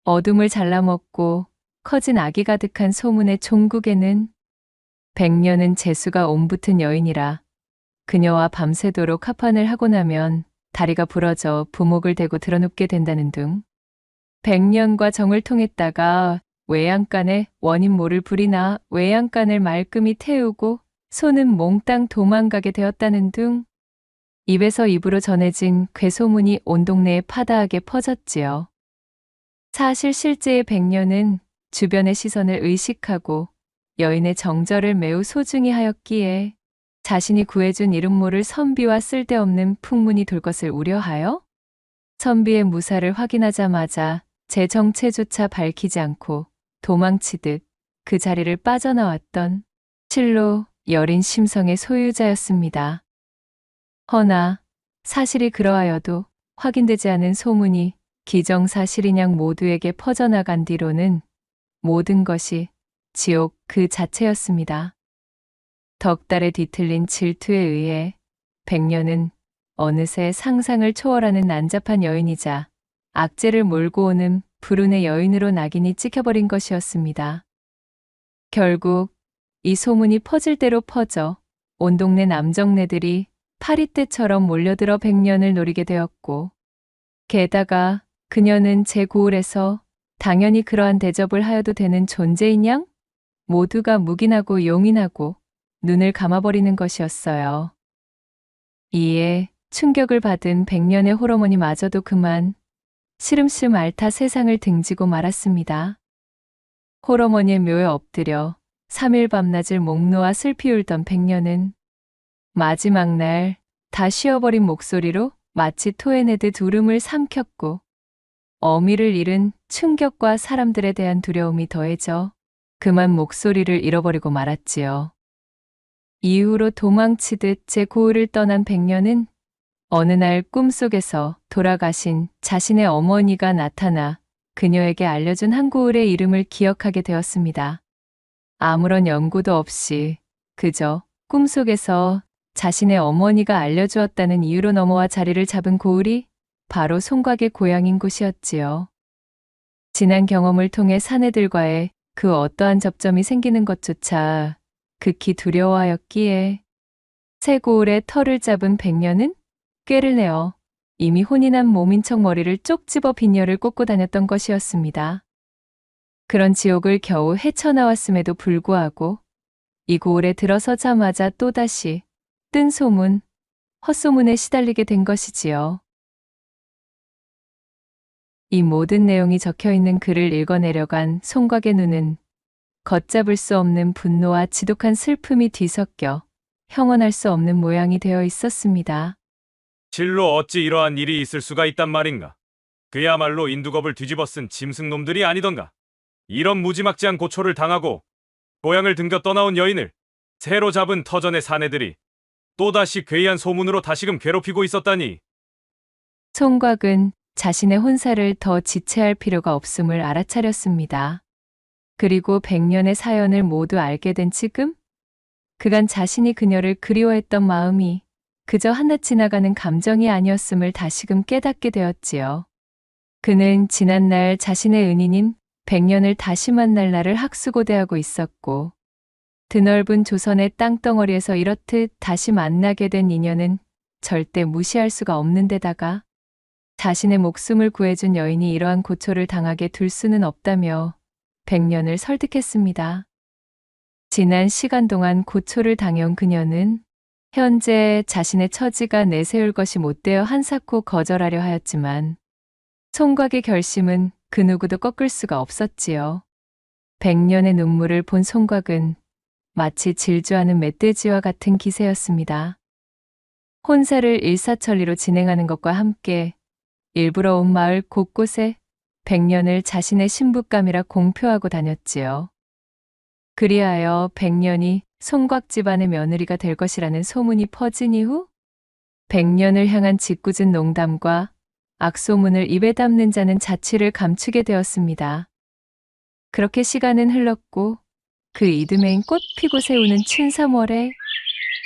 어둠을 잘라먹고 커진 악이 가득한 소문의 종국에는 백년은 재수가 옴붙은 여인이라 그녀와 밤새도록 합판을 하고 나면 다리가 부러져 부목을 대고 드러눕게 된다는 둥, 백년과 정을 통했다가 외양간에 원인 모를 불이 나 외양간을 말끔히 태우고 소는 몽땅 도망가게 되었다는 둥, 입에서 입으로 전해진 괴소문이 온 동네에 파다하게 퍼졌지요. 사실 실제의 백년은 주변의 시선을 의식하고 여인의 정절을 매우 소중히 하였기에 자신이 구해준 이름 모를 선비와 쓸데없는 풍문이 돌 것을 우려하여 선비의 무사를 확인하자마자 제 정체조차 밝히지 않고 도망치듯 그 자리를 빠져나왔던 실로 여린 심성의 소유자였습니다. 허나 사실이 그러하여도 확인되지 않은 소문이 기정사실인양 모두에게 퍼져나간 뒤로는 모든 것이 지옥 그 자체였습니다. 덕달에 뒤틀린 질투에 의해 백년은 어느새 상상을 초월하는 난잡한 여인이자 악재를 몰고 오는 불운의 여인으로 낙인이 찍혀버린 것이었습니다. 결국 이 소문이 퍼질 대로 퍼져 온 동네 남정네들이 파리떼처럼 몰려들어 백년을 노리게 되었고, 게다가 그녀는 제 고을에서 당연히 그러한 대접을 하여도 되는 존재인 양 모두가 묵인하고 용인하고 눈을 감아버리는 것이었어요. 이에 충격을 받은 백년의 홀어머니마저도 그만 시름시름 앓다 세상을 등지고 말았습니다. 홀어머니의 묘에 엎드려 3일 밤낮을 목 놓아 슬피 울던 백년은 마지막 날 다 쉬어버린 목소리로 마치 토해내듯 울음을 삼켰고 어미를 잃은 충격과 사람들에 대한 두려움이 더해져 그만 목소리를 잃어버리고 말았지요. 이후로 도망치듯 제 고을을 떠난 백년은 어느 날 꿈속에서 돌아가신 자신의 어머니가 나타나 그녀에게 알려준 한 고을의 이름을 기억하게 되었습니다. 아무런 연고도 없이 그저 꿈속에서 자신의 어머니가 알려주었다는 이유로 넘어와 자리를 잡은 고을이 바로 송곽의 고향인 곳이었지요. 지난 경험을 통해 사내들과의 그 어떠한 접점이 생기는 것조차 극히 두려워하였기에 새 고을의 털을 잡은 백년은 꾀를 내어 이미 혼이 난 몸인 척 머리를 쪽 집어 빈혈을 꽂고 다녔던 것이었습니다. 그런 지옥을 겨우 헤쳐나왔음에도 불구하고 이 고을에 들어서자마자 또다시 뜬 소문, 헛소문에 시달리게 된 것이지요. 이 모든 내용이 적혀있는 글을 읽어내려간 송곽의 눈은 걷잡을 수 없는 분노와 지독한 슬픔이 뒤섞여 형언할 수 없는 모양이 되어 있었습니다. 실로 어찌 이러한 일이 있을 수가 있단 말인가? 그야말로 인두겁을 뒤집어 쓴 짐승놈들이 아니던가? 이런 무지막지한 고초를 당하고 고향을 등겨 떠나온 여인을 새로 잡은 터전의 사내들이 또다시 괴이한 소문으로 다시금 괴롭히고 있었다니. 송곽은 자신의 혼사를 더 지체할 필요가 없음을 알아차렸습니다. 그리고 100년의 사연을 모두 알게 된 지금, 그간 자신이 그녀를 그리워했던 마음이 그저 한낱 지나가는 감정이 아니었음을 다시금 깨닫게 되었지요. 그는 지난날 자신의 은인인 100년을 다시 만날 날을 학수고대하고 있었고, 드넓은 조선의 땅덩어리에서 이렇듯 다시 만나게 된 인연은 절대 무시할 수가 없는 데다가 자신의 목숨을 구해준 여인이 이러한 고초를 당하게 둘 수는 없다며 100년을 설득했습니다. 지난 시간 동안 고초를 당해온 그녀는 현재 자신의 처지가 내세울 것이 못되어 한사코 거절하려 하였지만 송곽의 결심은 그 누구도 꺾을 수가 없었지요. 100년의 눈물을 본 송곽은 마치 질주하는 멧돼지와 같은 기세였습니다. 혼사를 일사천리로 진행하는 것과 함께 일부러 온 마을 곳곳에 100년을 자신의 신부감이라 공표하고 다녔지요. 그리하여 100년이 송곽 집안의 며느리가 될 것이라는 소문이 퍼진 이후 100년을 향한 짓궂은 농담과 악소문을 입에 담는 자는 자취를 감추게 되었습니다. 그렇게 시간은 흘렀고 그 이듬해인 꽃 피고 새우는 춘삼월에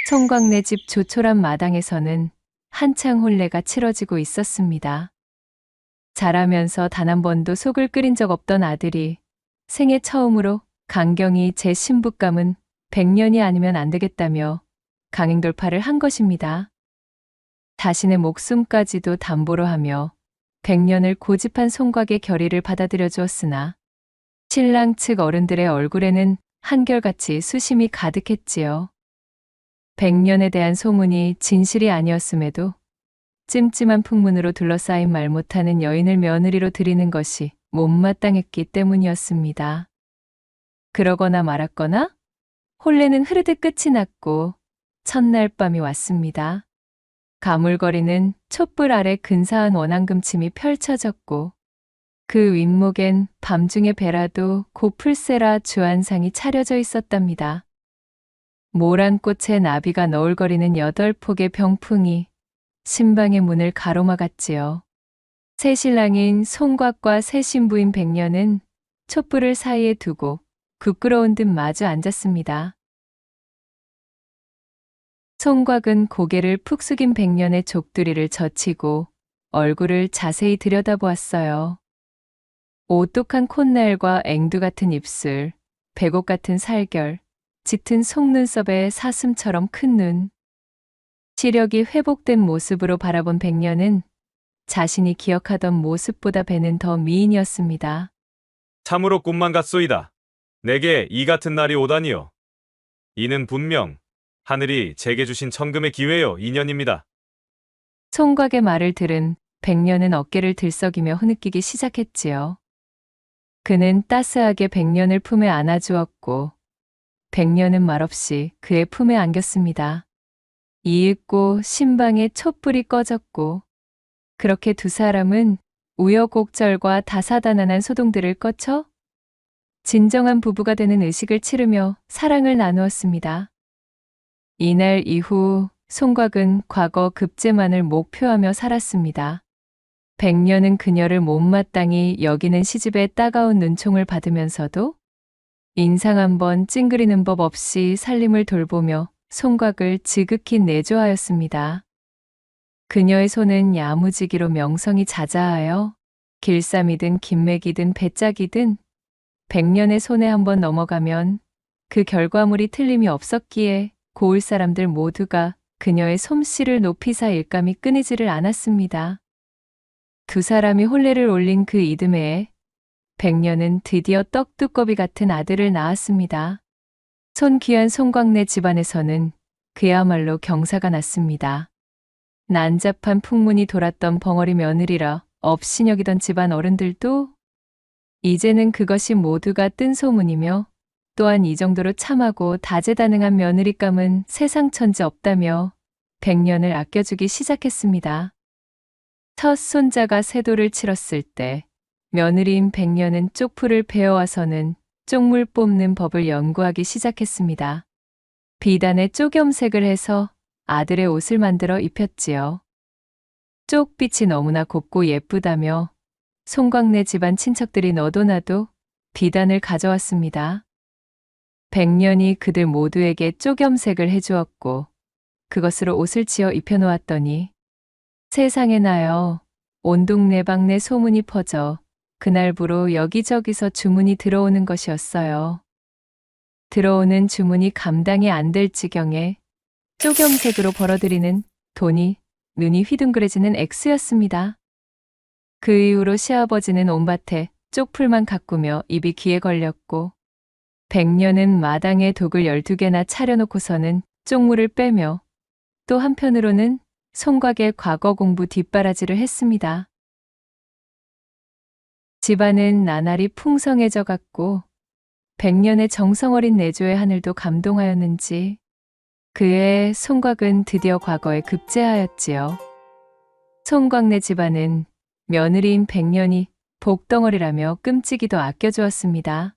송곽네 집 조촐한 마당에서는 한창 혼례가 치러지고 있었습니다. 자라면서 단 한 번도 속을 끓인 적 없던 아들이 생애 처음으로 강경히 제 신부감은 100년이 아니면 안 되겠다며 강행돌파를 한 것입니다. 자신의 목숨까지도 담보로 하며 100년을 고집한 송곽의 결의를 받아들여 주었으나 신랑 측 어른들의 얼굴에는 한결같이 수심이 가득했지요. 100년에 대한 소문이 진실이 아니었음에도 찜찜한 풍문으로 둘러싸인 말 못하는 여인을 며느리로 들이는 것이 못마땅했기 때문이었습니다. 그러거나 말았거나 혼례는 흐르듯 끝이 났고 첫날 밤이 왔습니다. 가물거리는 촛불 아래 근사한 원앙금침이 펼쳐졌고 그 윗목엔 밤중의 배라도 고풀세라 주안상이 차려져 있었답니다. 모란 꽃에 나비가 너울거리는 8폭의 병풍이 신방의 문을 가로막았지요. 새 신랑인 송곽과 새 신부인 100년은 촛불을 사이에 두고 부끄러운 듯 마주 앉았습니다. 송곽은 고개를 푹 숙인 100년의 족두리를 젖히고 얼굴을 자세히 들여다보았어요. 오똑한 콧날과 앵두 같은 입술, 백옥 같은 살결, 짙은 속눈썹에 사슴처럼 큰 눈. 시력이 회복된 모습으로 바라본 100년은 자신이 기억하던 모습보다 배는 더 미인이었습니다. 참으로 꿈만 같소이다. 내게 이 같은 날이 오다니요. 이는 분명 하늘이 제게 주신 천금의 기회요 인연입니다. 송곽의 말을 들은 100년은 어깨를 들썩이며 흐느끼기 시작했지요. 그는 따스하게 100년을 품에 안아주었고 100년은 말없이 그의 품에 안겼습니다. 이윽고 신방의 촛불이 꺼졌고 그렇게 두 사람은 우여곡절과 다사다난한 소동들을 거쳐 진정한 부부가 되는 의식을 치르며 사랑을 나누었습니다. 이날 이후 송곽은 과거 급제만을 목표하며 살았습니다. 100년은 그녀를 못마땅히 여기는 시집의 따가운 눈총을 받으면서도 인상 한번 찡그리는 법 없이 살림을 돌보며 송곽을 지극히 내조하였습니다. 그녀의 손은 야무지기로 명성이 자자하여 길쌈이든 김맥이든 배짝이든 100년의 손에 한번 넘어가면 그 결과물이 틀림이 없었기에 고을 사람들 모두가 그녀의 솜씨를 높이사 일감이 끊이지를 않았습니다. 두 사람이 혼례를 올린 그 이듬해에 100년은 드디어 떡두꺼비 같은 아들을 낳았습니다. 손귀한 송곽네 집안에서는 그야말로 경사가 났습니다. 난잡한 풍문이 돌았던 벙어리 며느리라 업신여기던 집안 어른들도 이제는 그것이 모두가 뜬 소문이며 또한 이 정도로 참하고 다재다능한 며느리감은 세상 천지 없다며 100년을 아껴주기 시작했습니다. 첫 손자가 세도를 치렀을 때 며느리인 100년은 쪽풀을 베어와서는 쪽물 뽑는 법을 연구하기 시작했습니다. 비단에 쪽염색을 해서 아들의 옷을 만들어 입혔지요. 쪽빛이 너무나 곱고 예쁘다며 송광네 집안 친척들이 너도 나도 비단을 가져왔습니다. 백년이 그들 모두에게 쪽염색을 해주었고 그것으로 옷을 지어 입혀놓았더니 세상에 나요. 온 동네방네 소문이 퍼져 그날부로 여기저기서 주문이 들어오는 것이었어요. 들어오는 주문이 감당이 안 될 지경에 쪽염색으로 벌어들이는 돈이 눈이 휘둥그레지는 액수였습니다. 그 이후로 시아버지는 온밭에 쪽풀만 가꾸며 입이 귀에 걸렸고 백년은 마당에 독을 12개나 차려놓고서는 쪽물을 빼며 또 한편으로는 송곽의 과거 공부 뒷바라지를 했습니다. 집안은 나날이 풍성해져 갔고 백년의 정성어린 내조의 하늘도 감동하였는지 그해 송곽은 드디어 과거에 급제하였지요. 송곽네 집안은 며느리인 백년이 복덩어리라며 끔찍이도 아껴주었습니다.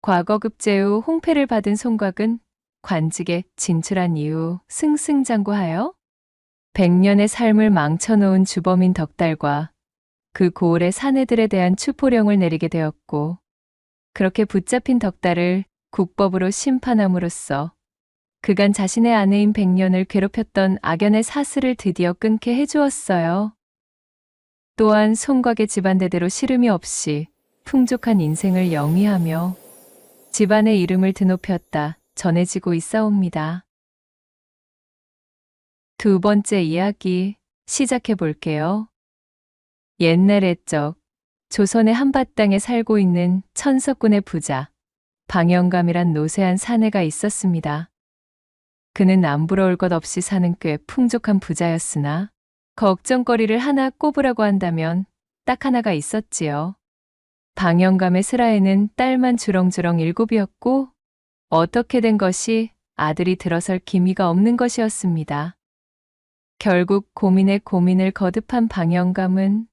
과거 급제 후 홍패를 받은 송곽은 관직에 진출한 이후 승승장구하여 백년의 삶을 망쳐놓은 주범인 덕달과 그 고을의 사내들에 대한 추포령을 내리게 되었고 그렇게 붙잡힌 덕달을 국법으로 심판함으로써 그간 자신의 아내인 백년을 괴롭혔던 악연의 사슬을 드디어 끊게 해주었어요. 또한 송곽의 집안대대로 시름이 없이 풍족한 인생을 영위하며 집안의 이름을 드높였다 전해지고 있사옵니다. 두 번째 이야기 시작해 볼게요. 옛날 옛적 조선의 한바땅에 살고 있는 천석군의 부자 방영감이란 노쇠한 사내가 있었습니다. 그는 남부러울 것 없이 사는 꽤 풍족한 부자였으나 걱정거리를 하나 꼽으라고 한다면 딱 하나가 있었지요. 방영감의 슬하에는 딸만 주렁주렁 7이었고 어떻게 된 것이 아들이 들어설 기미가 없는 것이었습니다. 결국 고민에 고민을 거듭한 방영감은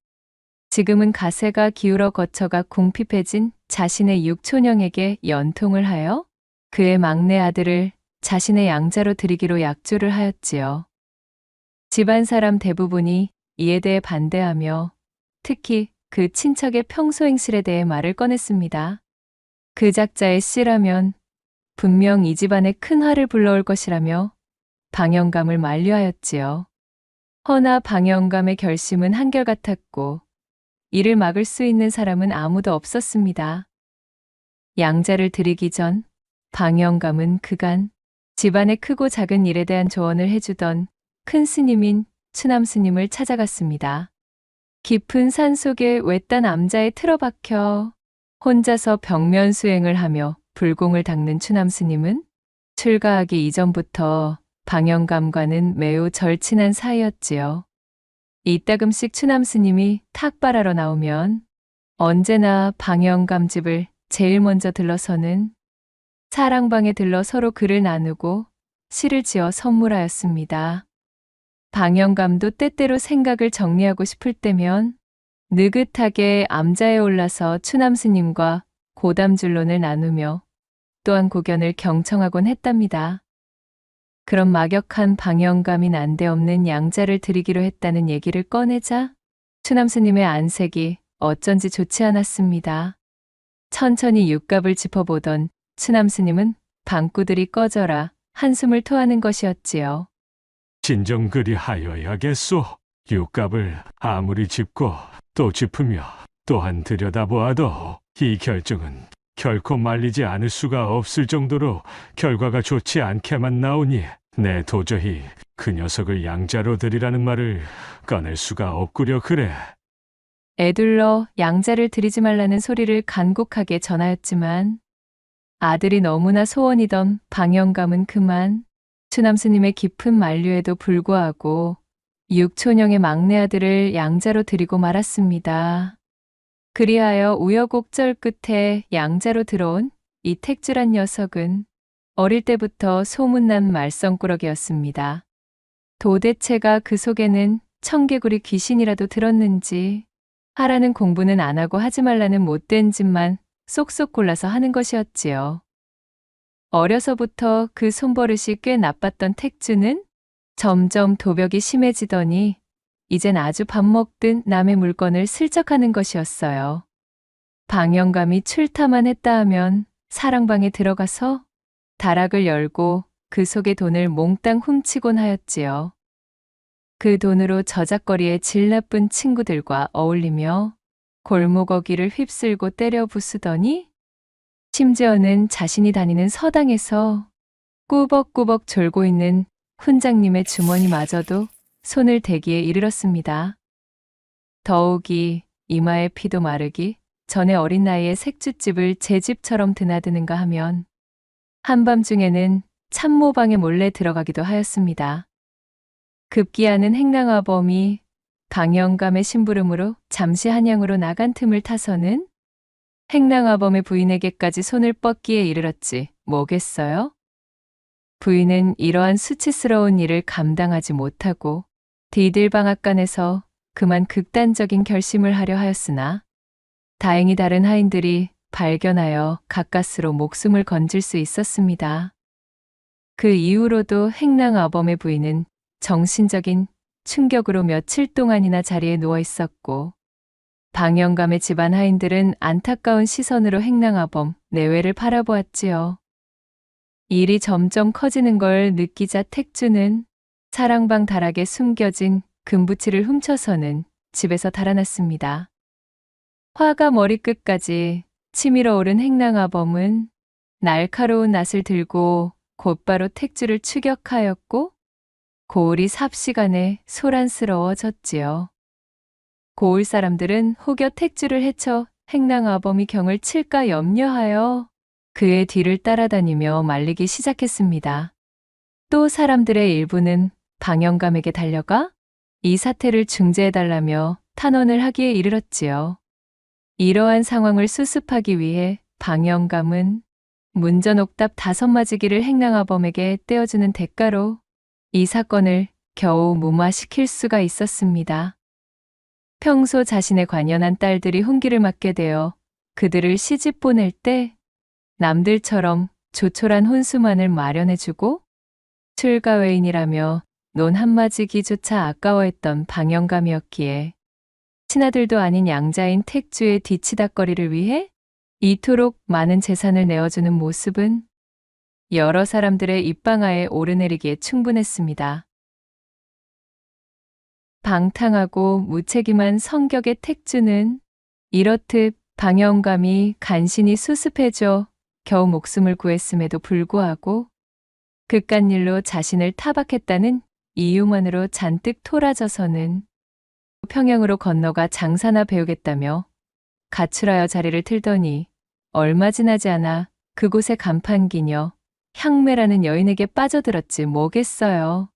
지금은 가세가 기울어 거처가 궁핍해진 자신의 육촌형에게 연통을 하여 그의 막내 아들을 자신의 양자로 들이기로 약조를 하였지요. 집안 사람 대부분이 이에 대해 반대하며 특히 그 친척의 평소 행실에 대해 말을 꺼냈습니다. 그 작자의 씨라면 분명 이 집안에 큰 화를 불러올 것이라며 방영감을 만류하였지요. 허나 방영감의 결심은 한결같았고 이를 막을 수 있는 사람은 아무도 없었습니다. 양자를 들이기 전 방영감은 그간 집안의 크고 작은 일에 대한 조언을 해주던 큰 스님인 추남 스님을 찾아갔습니다. 깊은 산속에 외딴 암자에 틀어박혀 혼자서 벽면 수행을 하며 불공을 닦는 추남 스님은 출가하기 이전부터 방영감과는 매우 절친한 사이였지요. 이따금씩 추남 스님이 탁발하러 나오면 언제나 방영감 집을 제일 먼저 들러서는 사랑방에 들러 서로 글을 나누고 시를 지어 선물하였습니다. 방영감도 때때로 생각을 정리하고 싶을 때면 느긋하게 암자에 올라서 추남 스님과 고담줄론을 나누며 또한 고견을 경청하곤 했답니다. 그런 막역한 방영감이 난데없는 양자를 드리기로 했다는 얘기를 꺼내자 추남 스님의 안색이 어쩐지 좋지 않았습니다. 천천히 육갑을 짚어보던 추남 스님은 방구들이 꺼져라 한숨을 토하는 것이었지요. 진정 그리 하여야겠소. 육갑을 아무리 짚고 또 짚으며 또한 들여다보아도 이 결정은 결코 말리지 않을 수가 없을 정도로 결과가 좋지 않게만 나오니 내 도저히 그 녀석을 양자로 들이라는 말을 꺼낼 수가 없구려 그래. 애둘러 양자를 들이지 말라는 소리를 간곡하게 전하였지만 아들이 너무나 소원이던 방영감은 그만 추남 스님의 깊은 만류에도 불구하고 육촌형의 막내 아들을 양자로 들이고 말았습니다. 그리하여 우여곡절 끝에 양자로 들어온 이 택주란 녀석은 어릴 때부터 소문난 말썽꾸러기였습니다. 도대체가 그 속에는 청개구리 귀신이라도 들었는지 하라는 공부는 안 하고 하지 말라는 못된 짓만 쏙쏙 골라서 하는 것이었지요. 어려서부터 그 손버릇이 꽤 나빴던 택주는 점점 도벽이 심해지더니 이젠 아주 밥 먹듯 남의 물건을 슬쩍하는 것이었어요. 방영감이 출타만 했다 하면 사랑방에 들어가서 다락을 열고 그 속에 돈을 몽땅 훔치곤 하였지요. 그 돈으로 저작거리의 질 나쁜 친구들과 어울리며 골목어기를 휩쓸고 때려 부수더니 심지어는 자신이 다니는 서당에서 꾸벅꾸벅 졸고 있는 훈장님의 주머니마저도 손을 대기에 이르렀습니다. 더욱이 이마의 피도 마르기 전에 어린 나이에 색주집을 제 집처럼 드나드는가 하면 한밤중에는 참모방에 몰래 들어가기도 하였습니다. 급기야는 행랑아범이 방영감의 심부름으로 잠시 한양으로 나간 틈을 타서는 행랑아범의 부인에게까지 손을 뻗기에 이르렀지 뭐겠어요? 부인은 이러한 수치스러운 일을 감당하지 못하고 디딜방앗간에서 그만 극단적인 결심을 하려 하였으나 다행히 다른 하인들이 발견하여 가까스로 목숨을 건질 수 있었습니다. 그 이후로도 행랑아범의 부인은 정신적인 충격으로 며칠 동안이나 자리에 누워 있었고 방영감의 집안 하인들은 안타까운 시선으로 행랑아범 내외를 바라보았지요. 일이 점점 커지는 걸 느끼자 택주는 사랑방 다락에 숨겨진 금부치를 훔쳐서는 집에서 달아났습니다. 화가 머리끝까지 치밀어 오른 행랑아범은 날카로운 낫을 들고 곧바로 택주를 추격하였고 고을이 삽시간에 소란스러워졌지요. 고을 사람들은 혹여 택주를 해쳐 행랑아범이 경을 칠까 염려하여 그의 뒤를 따라다니며 말리기 시작했습니다. 또 사람들의 일부는 방영감에게 달려가 이 사태를 중재해달라며 탄원을 하기에 이르렀지요. 이러한 상황을 수습하기 위해 방영감은 문전옥답 5맞이기를 행랑아범에게 떼어주는 대가로 이 사건을 겨우 무마시킬 수가 있었습니다. 평소 자신의 관연한 딸들이 훈기를 맞게 되어 그들을 시집 보낼 때 남들처럼 조촐한 혼수만을 마련해주고 출가외인이라며 논 한마지기조차 아까워했던 방영감이었기에 친아들도 아닌 양자인 택주의 뒤치다거리를 위해 이토록 많은 재산을 내어주는 모습은 여러 사람들의 입방아에 오르내리기에 충분했습니다. 방탕하고 무책임한 성격의 택주는 이렇듯 방영감이 간신히 수습해줘 겨우 목숨을 구했음에도 불구하고 그깟 일로 자신을 타박했다는 이유만으로 잔뜩 토라져서는 평양으로 건너가 장사나 배우겠다며 가출하여 자리를 틀더니 얼마 지나지 않아 그곳의 간판기녀 향매라는 여인에게 빠져들었지 뭐겠어요.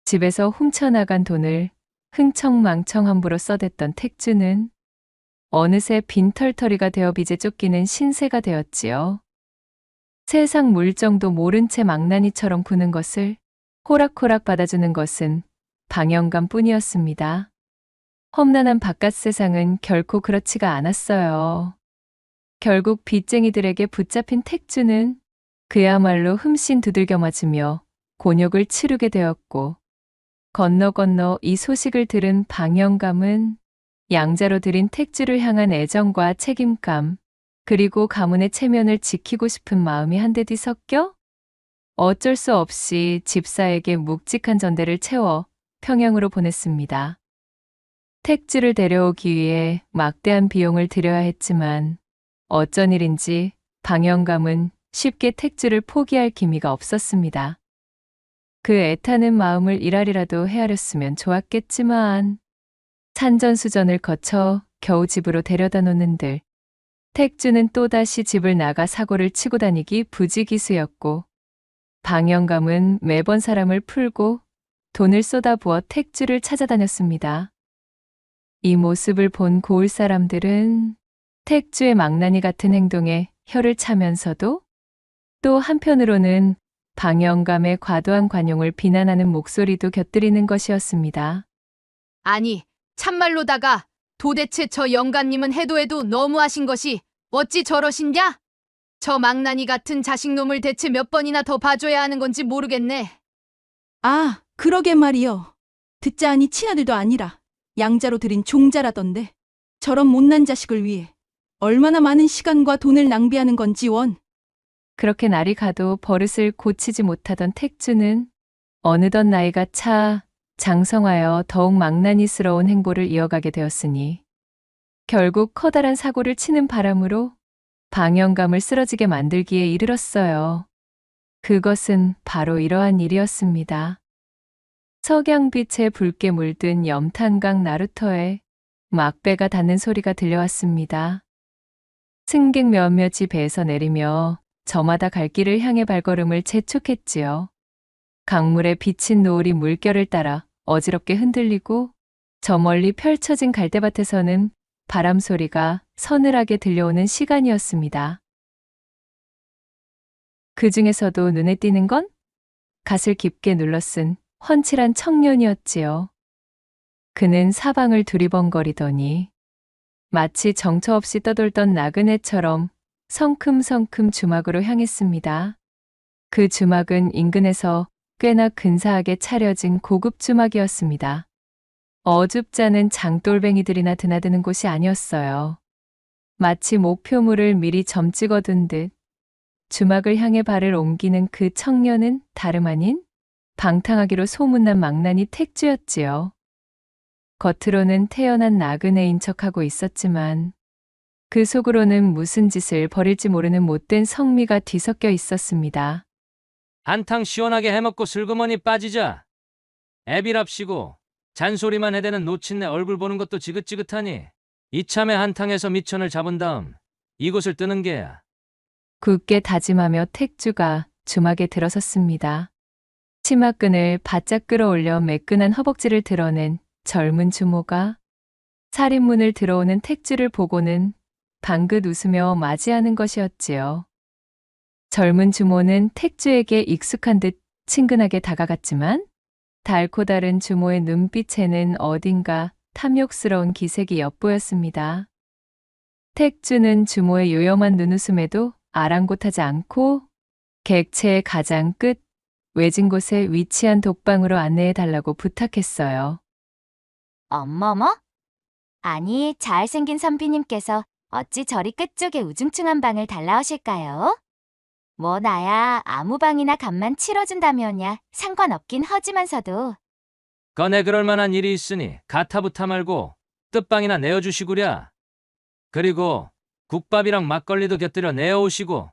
집에서 훔쳐나간 돈을 흥청망청 함부로 써댔던 택주는 어느새 빈털터리가 되어 빚에 쫓기는 신세가 되었지요. 세상 물정도 모른 채 망나니처럼 구는 것을 호락호락 받아주는 것은 방영감 뿐이었습니다. 험난한 바깥 세상은 결코 그렇지가 않았어요. 결국 빚쟁이들에게 붙잡힌 택주는 그야말로 흠씬 두들겨 맞으며 곤욕을 치르게 되었고 건너 이 소식을 들은 방영감은 양자로 들인 택주를 향한 애정과 책임감 그리고 가문의 체면을 지키고 싶은 마음이 한데 뒤섞여 어쩔 수 없이 집사에게 묵직한 전대를 채워 평양으로 보냈습니다. 택주를 데려오기 위해 막대한 비용을 들여야 했지만 어쩐 일인지 방영감은 쉽게 택주를 포기할 기미가 없었습니다. 그 애타는 마음을 일할이라도 헤아렸으면 좋았겠지만 산전수전을 거쳐 겨우 집으로 데려다 놓는들 택주는 또다시 집을 나가 사고를 치고 다니기 부지기수였고 방영감은 매번 사람을 풀고 돈을 쏟아부어 택주를 찾아다녔습니다. 이 모습을 본 고을 사람들은 택주의 망나니 같은 행동에 혀를 차면서도 또 한편으로는 방영감의 과도한 관용을 비난하는 목소리도 곁들이는 것이었습니다. 아니, 참말로다가 도대체 저 영감님은 해도 너무하신 것이 어찌 저러신냐? 저 망나니 같은 자식놈을 대체 몇 번이나 더 봐줘야 하는 건지 모르겠네. 아, 그러게 말이요. 듣자하니 친아들도 아니라 양자로 들인 종자라던데 저런 못난 자식을 위해 얼마나 많은 시간과 돈을 낭비하는 건지 원. 그렇게 날이 가도 버릇을 고치지 못하던 택주는 어느덧 나이가 차 장성하여 더욱 망나니스러운 행보를 이어가게 되었으니 결국 커다란 사고를 치는 바람으로 방영감을 쓰러지게 만들기에 이르렀어요. 그것은 바로 이러한 일이었습니다. 석양빛에 붉게 물든 염탄강 나루터에 막배가 닿는 소리가 들려왔습니다. 승객 몇몇이 배에서 내리며 저마다 갈 길을 향해 발걸음을 재촉했지요. 강물에 비친 노을이 물결을 따라 어지럽게 흔들리고 저 멀리 펼쳐진 갈대밭에서는 바람 소리가 서늘하게 들려오는 시간이었습니다. 그 중에서도 눈에 띄는 건 갓을 깊게 눌러쓴 훤칠한 청년이었지요. 그는 사방을 두리번거리더니 마치 정처 없이 떠돌던 나그네처럼 성큼성큼 주막으로 향했습니다. 그 주막은 인근에서 꽤나 근사하게 차려진 고급 주막이었습니다. 어줍잖은 장돌뱅이들이나 드나드는 곳이 아니었어요. 마치 목표물을 미리 점 찍어둔 듯 주막을 향해 발을 옮기는 그 청년은 다름 아닌 방탕하기로 소문난 망나니 택주였지요. 겉으로는 태연한 나그네인 척하고 있었지만 그 속으로는 무슨 짓을 벌일지 모르는 못된 성미가 뒤섞여 있었습니다. 한탕 시원하게 해먹고 슬그머니 빠지자. 애비랍시고 잔소리만 해대는 노친네 얼굴 보는 것도 지긋지긋하니 이참에 한탕에서 미천을 잡은 다음 이곳을 뜨는 게야. 굳게 다짐하며 택주가 주막에 들어섰습니다. 치마끈을 바짝 끌어올려 매끈한 허벅지를 드러낸 젊은 주모가 살인문을 들어오는 택주를 보고는 방긋 웃으며 맞이하는 것이었지요. 젊은 주모는 택주에게 익숙한 듯 친근하게 다가갔지만 달고 다른 주모의 눈빛에는 어딘가 탐욕스러운 기색이 엿보였습니다. 택주는 주모의 요염한 눈웃음에도 아랑곳하지 않고 객체의 가장 끝 외진 곳에 위치한 독방으로 안내해달라고 부탁했어요. 어머머? 아니, 잘생긴 선비님께서 어찌 저리 끝쪽에 우중충한 방을 달라오실까요? 뭐 나야 아무 방이나 값만 치러준다면야 상관없긴 하지만서도. 꺼내 그럴 만한 일이 있으니 가타부타 말고 뜻방이나 내어주시구랴. 그리고 국밥이랑 막걸리도 곁들여 내어오시고.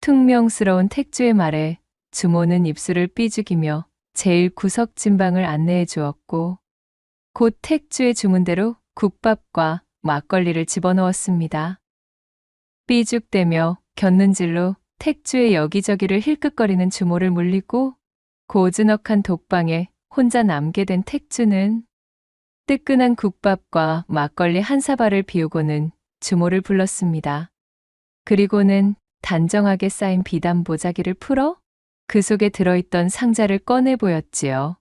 퉁명스러운 택주의 말에 주모는 입술을 삐죽이며 제일 구석진 방을 안내해 주었고 곧 택주의 주문대로 국밥과 막걸리를 집어넣었습니다. 삐죽대며 곁눈질로 택주의 여기저기를 힐끗거리는 주모를 물리고 고즈넉한 독방에 혼자 남게 된 택주는 뜨끈한 국밥과 막걸리 한 사발을 비우고는 주모를 불렀습니다. 그리고는 단정하게 쌓인 비단 보자기를 풀어 그 속에 들어있던 상자를 꺼내 보였지요.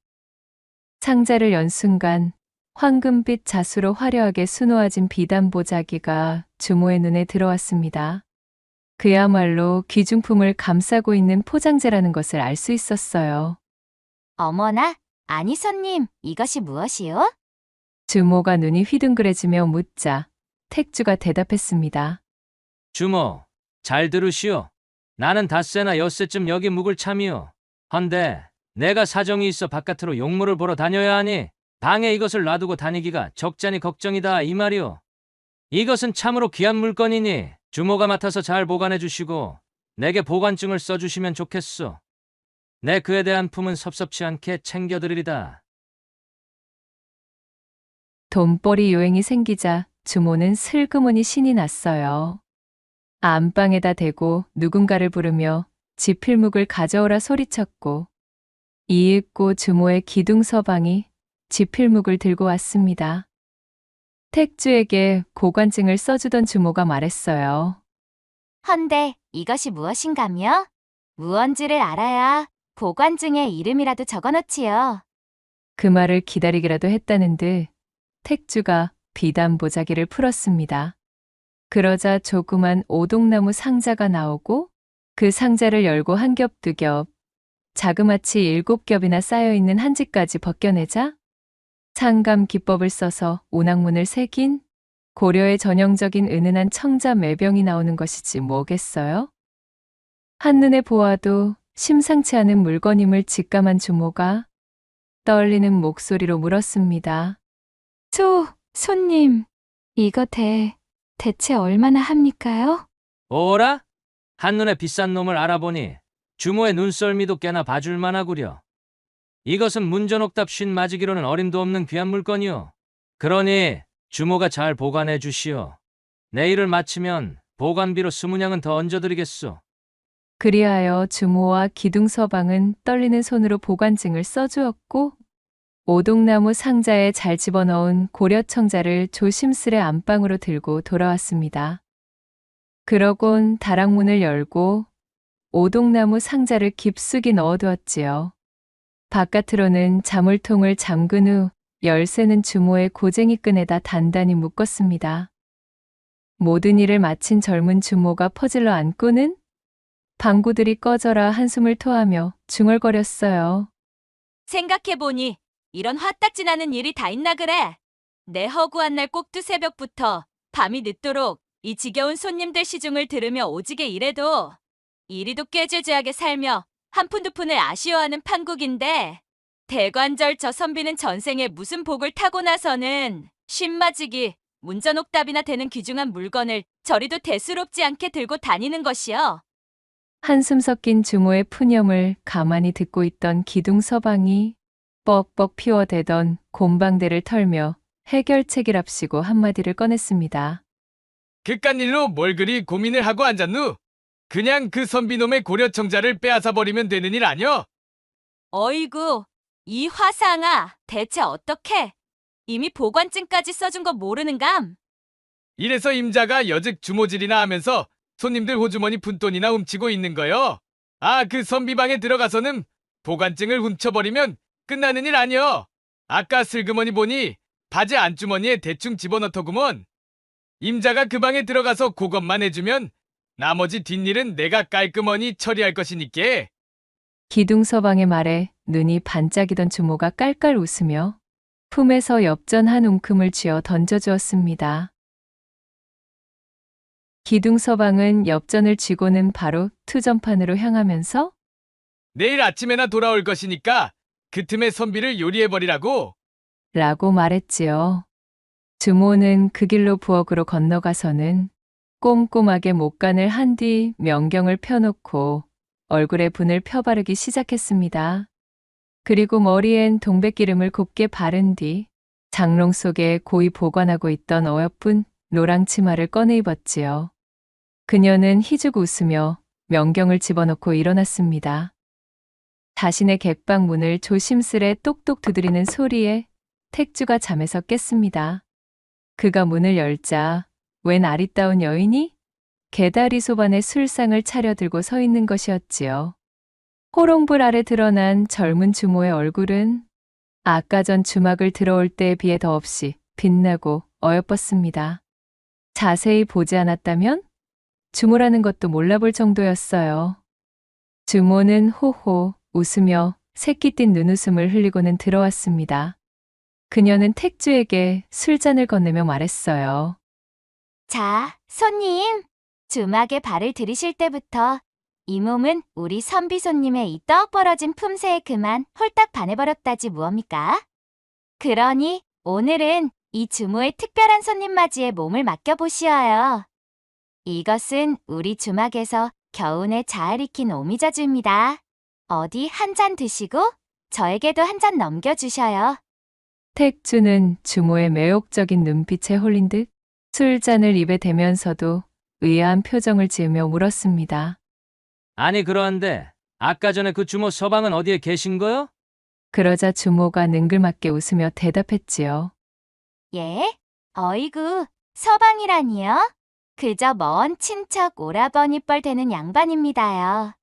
상자를 연 순간 황금빛 자수로 화려하게 수놓아진 비단 보자기가 주모의 눈에 들어왔습니다. 그야말로 귀중품을 감싸고 있는 포장재라는 것을 알 수 있었어요. 어머나, 아니 손님, 이것이 무엇이요? 주모가 눈이 휘둥그레지며 묻자 택주가 대답했습니다. 주모, 잘 들으시오. 나는 닷새나 엿새쯤 여기 묵을 참이오. 헌데 내가 사정이 있어 바깥으로 용물을 보러 다녀야 하니 방에 이것을 놔두고 다니기가 적잖이 걱정이다 이 말이오. 이것은 참으로 귀한 물건이니 주모가 맡아서 잘 보관해 주시고 내게 보관증을 써주시면 좋겠소. 내 그에 대한 품은 섭섭치 않게 챙겨드리리다. 돈벌이 요행이 생기자 주모는 슬그머니 신이 났어요. 안방에다 대고 누군가를 부르며 지필묵을 가져오라 소리쳤고 이윽고 주모의 기둥서방이 지필묵을 들고 왔습니다. 택주에게 보관증을 써주던 주모가 말했어요. 헌데 이것이 무엇인가며? 무언지를 알아야 보관증에 이름이라도 적어놓지요. 그 말을 기다리기라도 했다는 듯 택주가 비단 보자기를 풀었습니다. 그러자 조그만 오동나무 상자가 나오고 그 상자를 열고 한 겹 두 겹, 자그마치 7겹이나 쌓여있는 한지까지 벗겨내자 상감 기법을 써서 오낙문을 새긴 고려의 전형적인 은은한 청자 매병이 나오는 것이지 뭐겠어요? 한눈에 보아도 심상치 않은 물건임을 직감한 주모가 떨리는 목소리로 물었습니다. 손님, 이거 대체 얼마나 합니까요? 오라? 한눈에 비싼 놈을 알아보니 주모의 눈썰미도 꽤나 봐줄만 하구려. 이것은 문전옥답 쉰 맞이기로는 어림도 없는 귀한 물건이오. 그러니 주모가 잘 보관해 주시오. 내일을 마치면 보관비로 20냥은 더 얹어드리겠소. 그리하여 주모와 기둥서방은 떨리는 손으로 보관증을 써주었고 오동나무 상자에 잘 집어넣은 고려청자를 조심스레 안방으로 들고 돌아왔습니다. 그러곤 다락문을 열고 오동나무 상자를 깊숙이 넣어두었지요. 바깥으로는 자물통을 잠근 후 열쇠는 주모의 고쟁이 끈에다 단단히 묶었습니다. 모든 일을 마친 젊은 주모가 퍼질러 앉고는 방구들이 꺼져라 한숨을 토하며 중얼거렸어요. 생각해보니 이런 화딱지나는 일이 다 있나 그래. 내 허구한 날 꼭두 새벽부터 밤이 늦도록 이 지겨운 손님들 시중을 들으며 오지게 일해도 이리도 꾀죄죄하게 살며 한 푼 두 푼을 아쉬워하는 판국인데 대관절 저 선비는 전생에 무슨 복을 타고 나서는 쉰맞이기 문전옥답이나 되는 귀중한 물건을 저리도 대수롭지 않게 들고 다니는 것이여. 한숨 섞인 주모의 푸념을 가만히 듣고 있던 기둥서방이 뻑뻑 피워대던 곰방대를 털며 해결책이랍시고 한마디를 꺼냈습니다. 그깟 일로 뭘 그리 고민을 하고 앉았누? 그냥 그 선비놈의 고려청자를 빼앗아 버리면 되는 일 아니여? 어이구, 이 화상아, 대체 어떻게? 이미 보관증까지 써준 거 모르는감? 이래서 임자가 여즉 주모질이나 하면서 손님들 호주머니 푼돈이나 훔치고 있는 거요. 아, 그 선비방에 들어가서는 보관증을 훔쳐버리면 끝나는 일 아니여. 아까 슬그머니 보니 바지 안주머니에 대충 집어넣더구먼. 임자가 그 방에 들어가서 그것만 해주면 나머지 뒷일은 내가 깔끔하니 처리할 것이니께. 기둥서방의 말에 눈이 반짝이던 주모가 깔깔 웃으며 품에서 엽전 한 움큼을 쥐어 던져주었습니다. 기둥서방은 엽전을 쥐고는 바로 투전판으로 향하면서 내일 아침에나 돌아올 것이니까 그 틈에 선비를 요리해버리라고. 라고 말했지요. 주모는 그 길로 부엌으로 건너가서는 꼼꼼하게 목간을 한 뒤 명경을 펴놓고 얼굴에 분을 펴바르기 시작했습니다. 그리고 머리엔 동백기름을 곱게 바른 뒤 장롱 속에 고이 보관하고 있던 어여쁜 노랑 치마를 꺼내 입었지요. 그녀는 희죽 웃으며 명경을 집어넣고 일어났습니다. 자신의 객방 문을 조심스레 똑똑 두드리는 소리에 택주가 잠에서 깼습니다. 그가 문을 열자 웬 아리따운 여인이 개다리 소반에 술상을 차려들고 서 있는 것이었지요. 호롱불 아래 드러난 젊은 주모의 얼굴은 아까 전 주막을 들어올 때에 비해 더없이 빛나고 어여뻤습니다. 자세히 보지 않았다면 주모라는 것도 몰라볼 정도였어요. 주모는 호호 웃으며 새끼띤 눈웃음을 흘리고는 들어왔습니다. 그녀는 택주에게 술잔을 건네며 말했어요. 자, 손님. 주막에 발을 들이실 때부터 이 몸은 우리 선비 손님의 이 떡 벌어진 품새에 그만 홀딱 반해버렸다지 무엇입니까? 그러니 오늘은 이 주모의 특별한 손님 맞이에 몸을 맡겨보시어요. 이것은 우리 주막에서 겨우내 잘 익힌 오미자주입니다. 어디 한 잔 드시고 저에게도 한 잔 넘겨주셔요. 택주는 주모의 매혹적인 눈빛에 홀린 듯 술잔을 입에 대면서도 의아한 표정을 지으며 물었습니다. 아니 그러한데 아까 전에 그 주모 서방은 어디에 계신 거요? 그러자 주모가 능글맞게 웃으며 대답했지요. 예? 어이구, 서방이라니요? 그저 먼 친척 오라버니뻘 되는 양반입니다요.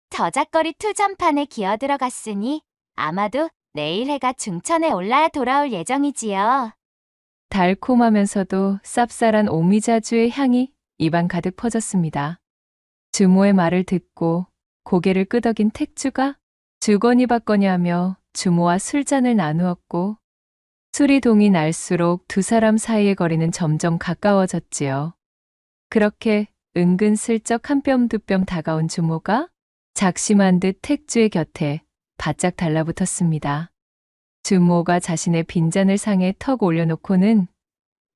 저작거리 투전판에 기어들어갔으니 아마도 내일 해가 중천에 올라야 돌아올 예정이지요. 달콤하면서도 쌉쌀한 오미자주의 향이 입안 가득 퍼졌습니다. 주모의 말을 듣고 고개를 끄덕인 택주가 주거니 받거니 하며 주모와 술잔을 나누었고 수리동이 날수록 두 사람 사이의 거리는 점점 가까워졌지요. 그렇게 은근슬쩍 한 뼘 두 뼘 다가온 주모가 작심한 듯 택주의 곁에 바짝 달라붙었습니다. 주모가 자신의 빈잔을 상에 턱 올려놓고는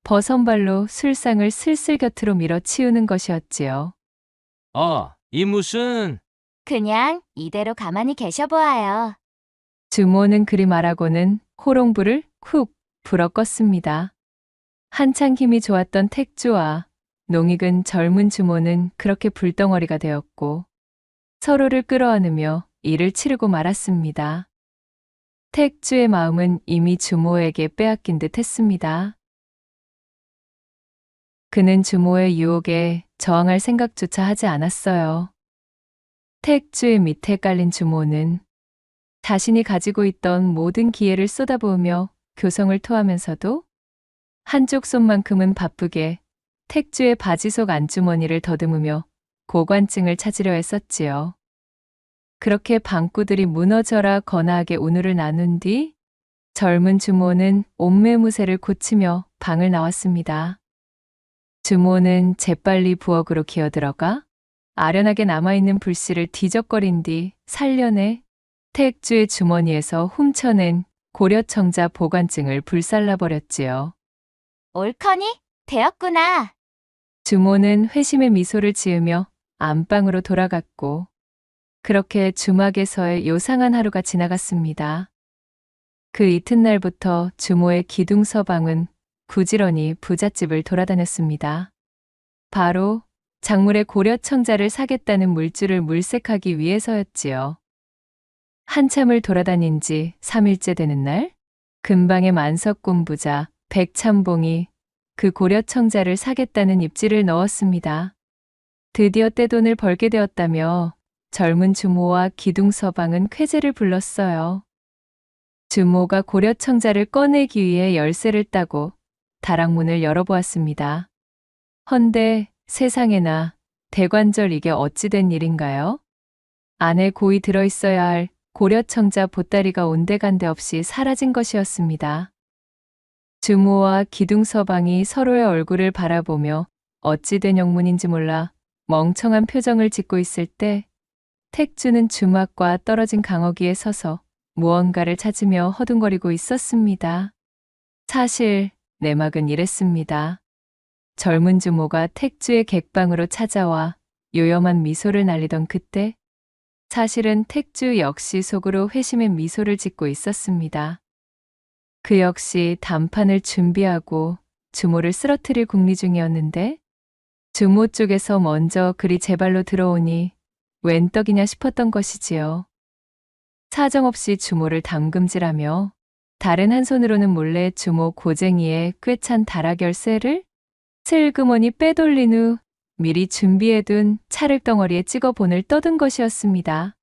버선발로 술상을 슬슬 곁으로 밀어치우는 것이었지요. 이 무슨... 그냥 이대로 가만히 계셔보아요. 주모는 그리 말하고는 호롱불을 훅 불어 껐습니다. 한창 힘이 좋았던 택주와 농익은 젊은 주모는 그렇게 불덩어리가 되었고 서로를 끌어안으며 일을 치르고 말았습니다. 택주의 마음은 이미 주모에게 빼앗긴 듯 했습니다. 그는 주모의 유혹에 저항할 생각조차 하지 않았어요. 택주의 밑에 깔린 주모는 자신이 가지고 있던 모든 기회를 쏟아부으며 교성을 토하면서도 한쪽 손만큼은 바쁘게 택주의 바지 속 안주머니를 더듬으며 고관증을 찾으려 했었지요. 그렇게 방구들이 무너져라 거나하게 운우를 나눈 뒤 젊은 주모는 옷매무새를 고치며 방을 나왔습니다. 주모는 재빨리 부엌으로 기어들어가 아련하게 남아있는 불씨를 뒤적거린 뒤 살려내 택주의 주머니에서 훔쳐낸 고려청자 보관증을 불살라버렸지요. 옳거니? 되었구나. 주모는 회심의 미소를 지으며 안방으로 돌아갔고 그렇게 주막에서의 요상한 하루가 지나갔습니다. 그 이튿날부터 주모의 기둥서방은 부지런히 부잣집을 돌아다녔습니다. 바로 작물의 고려청자를 사겠다는 물줄을 물색하기 위해서였지요. 한참을 돌아다닌 지 3일째 되는 날, 근방의 만석군 부자 백참봉이 그 고려청자를 사겠다는 입지를 넣었습니다. 드디어 떼돈을 벌게 되었다며 젊은 주모와 기둥서방은 쾌재를 불렀어요. 주모가 고려청자를 꺼내기 위해 열쇠를 따고 다락문을 열어보았습니다. 헌데 세상에나 대관절 이게 어찌 된 일인가요? 안에 고이 들어있어야 할 고려청자 보따리가 온데간데 없이 사라진 것이었습니다. 주모와 기둥서방이 서로의 얼굴을 바라보며 어찌 된 영문인지 몰라 멍청한 표정을 짓고 있을 때 택주는 주막과 떨어진 강어기에 서서 무언가를 찾으며 허둥거리고 있었습니다. 사실 내막은 이랬습니다. 젊은 주모가 택주의 객방으로 찾아와 요염한 미소를 날리던 그때 사실은 택주 역시 속으로 회심의 미소를 짓고 있었습니다. 그 역시 단판을 준비하고 주모를 쓰러뜨릴 궁리 중이었는데 주모 쪽에서 먼저 그리 제 발로 들어오니 웬 떡이냐 싶었던 것이지요. 사정없이 주모를 담금질하며 다른 한 손으로는 몰래 주모 고쟁이에 꿰찬 다락 열쇠를 슬그머니 빼돌린 후 미리 준비해둔 찰흙덩어리에 찍어 본을 떠든 것이었습니다.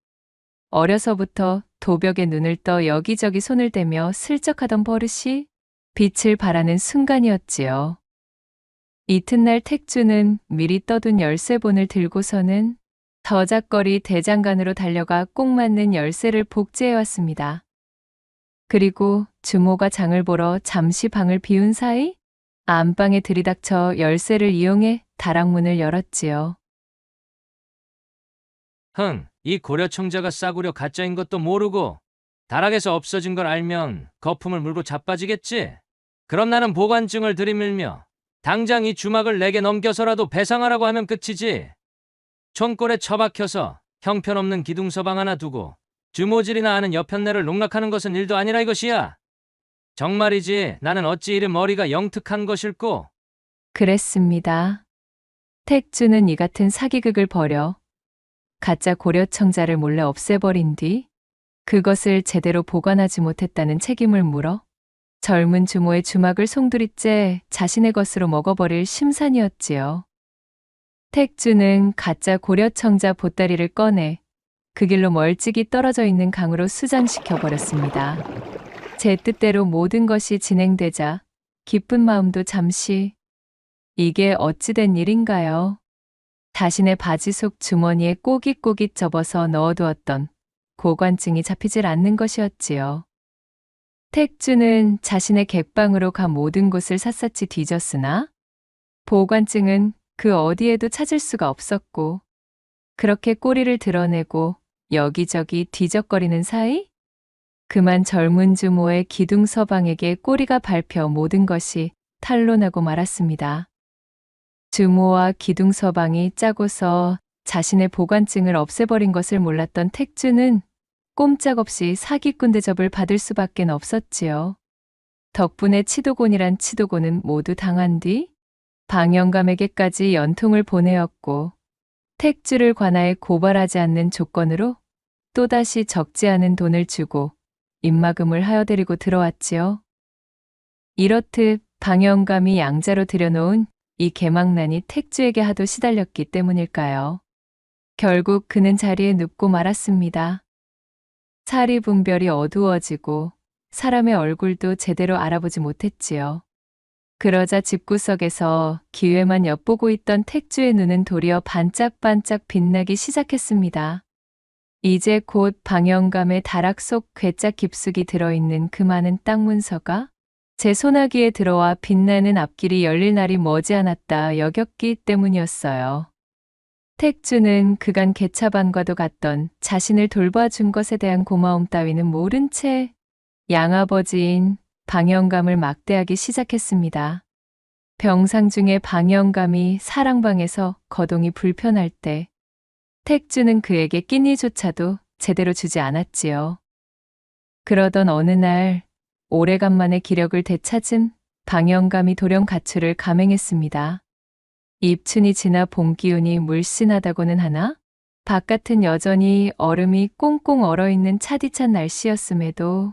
어려서부터 도벽에 눈을 떠 여기저기 손을 대며 슬쩍하던 버릇이 빛을 발하는 순간이었지요. 이튿날 택주는 미리 떠둔 열쇠본을 들고서는 저작거리 대장간으로 달려가 꼭 맞는 열쇠를 복제해왔습니다. 그리고 주모가 장을 보러 잠시 방을 비운 사이 안방에 들이닥쳐 열쇠를 이용해 다락문을 열었지요. 이 고려청자가 싸구려 가짜인 것도 모르고 다락에서 없어진 걸 알면 거품을 물고 자빠지겠지? 그럼 나는 보관증을 들이밀며 당장 이 주막을 내게 넘겨서라도 배상하라고 하면 끝이지. 총골에 처박혀서 형편없는 기둥서방 하나 두고 주모질이나 하는 여편네를 농락하는 것은 일도 아니라 이것이야. 정말이지 나는 어찌 이리 머리가 영특한 것일꼬. 그랬습니다. 택주는 이 같은 사기극을 벌여 가짜 고려청자를 몰래 없애버린 뒤 그것을 제대로 보관하지 못했다는 책임을 물어 젊은 주모의 주막을 송두리째 자신의 것으로 먹어버릴 심산이었지요. 택주는 가짜 고려청자 보따리를 꺼내 그 길로 멀찍이 떨어져 있는 강으로 수장시켜버렸습니다. 제 뜻대로 모든 것이 진행되자 기쁜 마음도 잠시 이게 어찌 된 일인가요? 자신의 바지 속 주머니에 꼬깃꼬깃 접어서 넣어두었던 고관증이 잡히질 않는 것이었지요. 택주는 자신의 객방으로 가 모든 곳을 샅샅이 뒤졌으나 보관증은 그 어디에도 찾을 수가 없었고, 그렇게 꼬리를 드러내고 여기저기 뒤적거리는 사이 그만 젊은 주모의 기둥서방에게 꼬리가 밟혀 모든 것이 탄로나고 말았습니다. 주모와 기둥서방이 짜고서 자신의 보관증을 없애버린 것을 몰랐던 택주는 꼼짝없이 사기꾼 대접을 받을 수밖에 없었지요. 덕분에 치도곤이란 치도곤은 모두 당한 뒤 방영감에게까지 연통을 보내었고, 택주를 관하에 고발하지 않는 조건으로 또다시 적지 않은 돈을 주고 입막음을 하여 데리고 들어왔지요. 이렇듯 방영감이 양자로 들여놓은 이 개망난이 택주에게 하도 시달렸기 때문일까요? 결국 그는 자리에 눕고 말았습니다. 사리분별이 어두워지고 사람의 얼굴도 제대로 알아보지 못했지요. 그러자 집구석에서 기회만 엿보고 있던 택주의 눈은 도리어 반짝반짝 빛나기 시작했습니다. 이제 곧 방영감의 다락 속 괴짝 깊숙이 들어있는 그 많은 땅 문서가 제 소나기에 들어와 빛나는 앞길이 열릴 날이 머지않았다 여겼기 때문이었어요. 택주는 그간 개차반과도 같던 자신을 돌봐준 것에 대한 고마움 따위는 모른 채 양아버지인 방영감을 막대하기 시작했습니다. 병상 중에 방영감이 사랑방에서 거동이 불편할 때 택주는 그에게 끼니조차도 제대로 주지 않았지요. 그러던 어느 날 오래간만에 기력을 되찾은 방영감이 돌연 가출을 감행했습니다. 입춘이 지나 봄 기운이 물씬하다고는 하나 바깥은 여전히 얼음이 꽁꽁 얼어있는 차디찬 날씨였음에도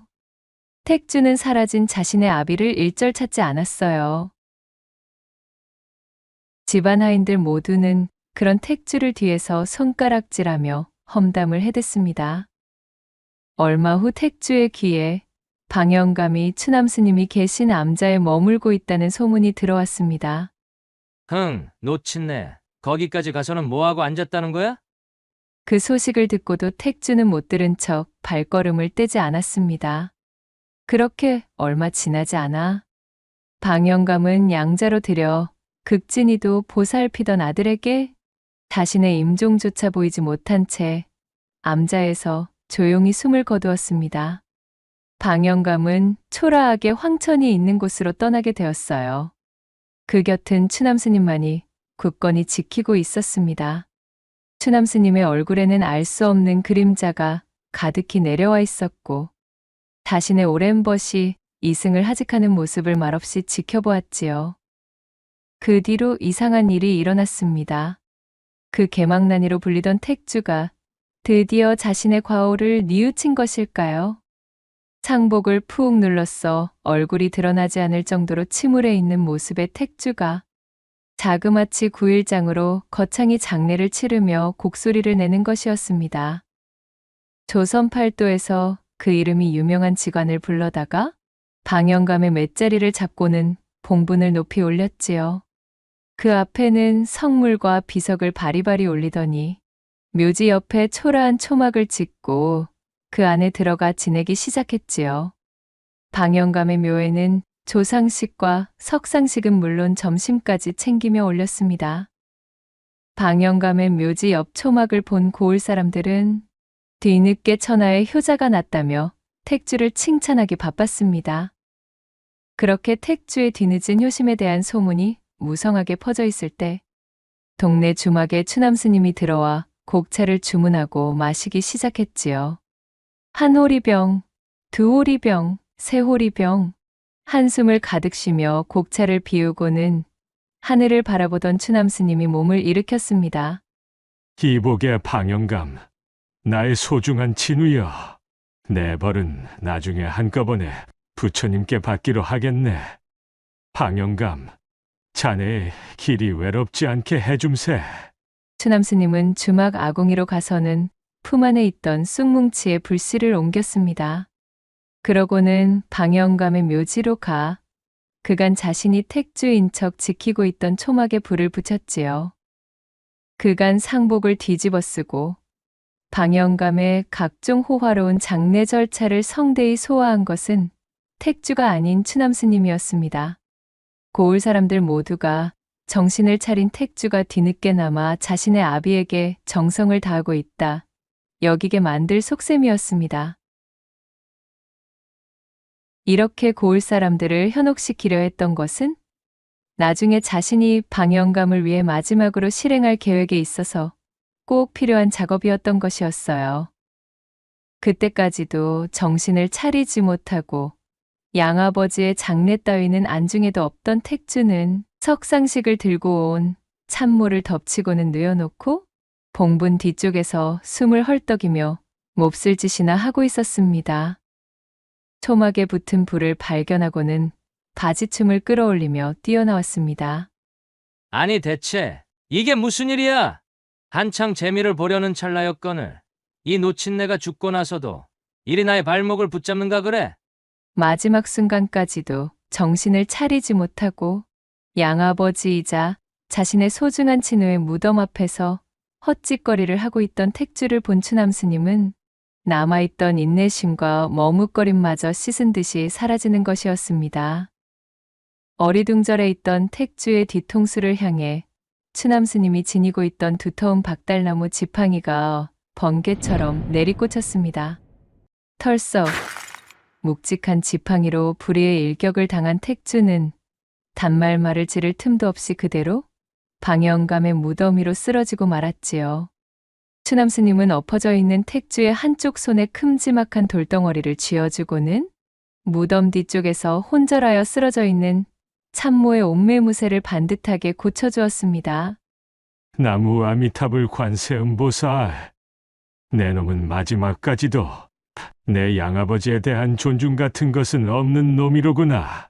택주는 사라진 자신의 아비를 일절 찾지 않았어요. 집안 하인들 모두는 그런 택주를 뒤에서 손가락질하며 험담을 해댔습니다. 얼마 후 택주의 귀에 방영감이 추남스님이 계신 암자에 머물고 있다는 소문이 들어왔습니다. 놓친네. 거기까지 가서는 뭐하고 앉았다는 거야? 그 소식을 듣고도 택주는 못 들은 척 발걸음을 떼지 않았습니다. 그렇게 얼마 지나지 않아 방영감은 양자로 들여 극진이도 보살피던 아들에게 자신의 임종조차 보이지 못한 채 암자에서 조용히 숨을 거두었습니다. 방영감은 초라하게 황천이 있는 곳으로 떠나게 되었어요. 그 곁은 추남스님만이 굳건히 지키고 있었습니다. 추남스님의 얼굴에는 알 수 없는 그림자가 가득히 내려와 있었고, 자신의 오랜 벗이 이승을 하직하는 모습을 말없이 지켜보았지요. 그 뒤로 이상한 일이 일어났습니다. 그 개망난이로 불리던 택주가 드디어 자신의 과오를 뉘우친 것일까요? 상복을 푹 눌렀어 얼굴이 드러나지 않을 정도로 침울해 있는 모습의 택주가 자그마치 9일장으로 거창히 장례를 치르며 곡소리를 내는 것이었습니다. 조선 팔도에서 그 이름이 유명한 직관을 불러다가 방영감의 맷자리를 잡고는 봉분을 높이 올렸지요. 그 앞에는 성물과 비석을 바리바리 올리더니 묘지 옆에 초라한 초막을 짓고 그 안에 들어가 지내기 시작했지요. 방영감의 묘에는 조상식과 석상식은 물론 점심까지 챙기며 올렸습니다. 방영감의 묘지 옆 초막을 본 고을 사람들은 뒤늦게 천하에 효자가 났다며 택주를 칭찬하기 바빴습니다. 그렇게 택주의 뒤늦은 효심에 대한 소문이 무성하게 퍼져 있을 때 동네 주막에 추남스님이 들어와 곡차를 주문하고 마시기 시작했지요. 한 호리병, 두 호리병, 세 호리병, 한숨을 가득 쉬며 곡차를 비우고는 하늘을 바라보던 추남스님이 몸을 일으켰습니다. 이복의 방영감, 나의 소중한 진우여. 내 벌은 나중에 한꺼번에 부처님께 받기로 하겠네. 방영감, 자네의 길이 외롭지 않게 해줌세. 추남스님은 주막 아궁이로 가서는 품 안에 있던 쑥뭉치에 불씨를 옮겼습니다. 그러고는 방영감의 묘지로 가 그간 자신이 택주인 척 지키고 있던 초막에 불을 붙였지요. 그간 상복을 뒤집어 쓰고 방영감의 각종 호화로운 장례 절차를 성대히 소화한 것은 택주가 아닌 추남스님이었습니다. 고을 사람들 모두가 정신을 차린 택주가 뒤늦게나마 자신의 아비에게 정성을 다하고 있다 여기게 만들 속셈이었습니다. 이렇게 고을 사람들을 현혹시키려 했던 것은 나중에 자신이 방영감을 위해 마지막으로 실행할 계획에 있어서 꼭 필요한 작업이었던 것이었어요. 그때까지도 정신을 차리지 못하고 양아버지의 장례 따위는 안중에도 없던 택주는 석상식을 들고 온 참모를 덮치고는 뉘어놓고 봉분 뒤쪽에서 숨을 헐떡이며 몹쓸 짓이나 하고 있었습니다. 초막에 붙은 불을 발견하고는 바지춤을 끌어올리며 뛰어나왔습니다. 아니 대체 이게 무슨 일이야? 한창 재미를 보려는 찰나였거늘 이 노친네가 죽고 나서도 이리 나의 발목을 붙잡는가 그래? 마지막 순간까지도 정신을 차리지 못하고 양아버지이자 자신의 소중한 친우의 무덤 앞에서 헛짓거리를 하고 있던 택주를 본 추남스님은 남아있던 인내심과 머뭇거림마저 씻은 듯이 사라지는 것이었습니다. 어리둥절해 있던 택주의 뒤통수를 향해 추남스님이 지니고 있던 두터운 박달나무 지팡이가 번개처럼 내리꽂혔습니다. 털썩 묵직한 지팡이로 불의의 일격을 당한 택주는 단말말을 지를 틈도 없이 그대로 방영감의 무덤 위로 쓰러지고 말았지요. 추남스님은 엎어져 있는 택주의 한쪽 손에 큼지막한 돌덩어리를 쥐어주고는 무덤 뒤쪽에서 혼절하여 쓰러져 있는 참모의 옥매무새를 반듯하게 고쳐주었습니다. 나무 아미타불 관세음보살, 내 놈은 마지막까지도 내 양아버지에 대한 존중 같은 것은 없는 놈이로구나.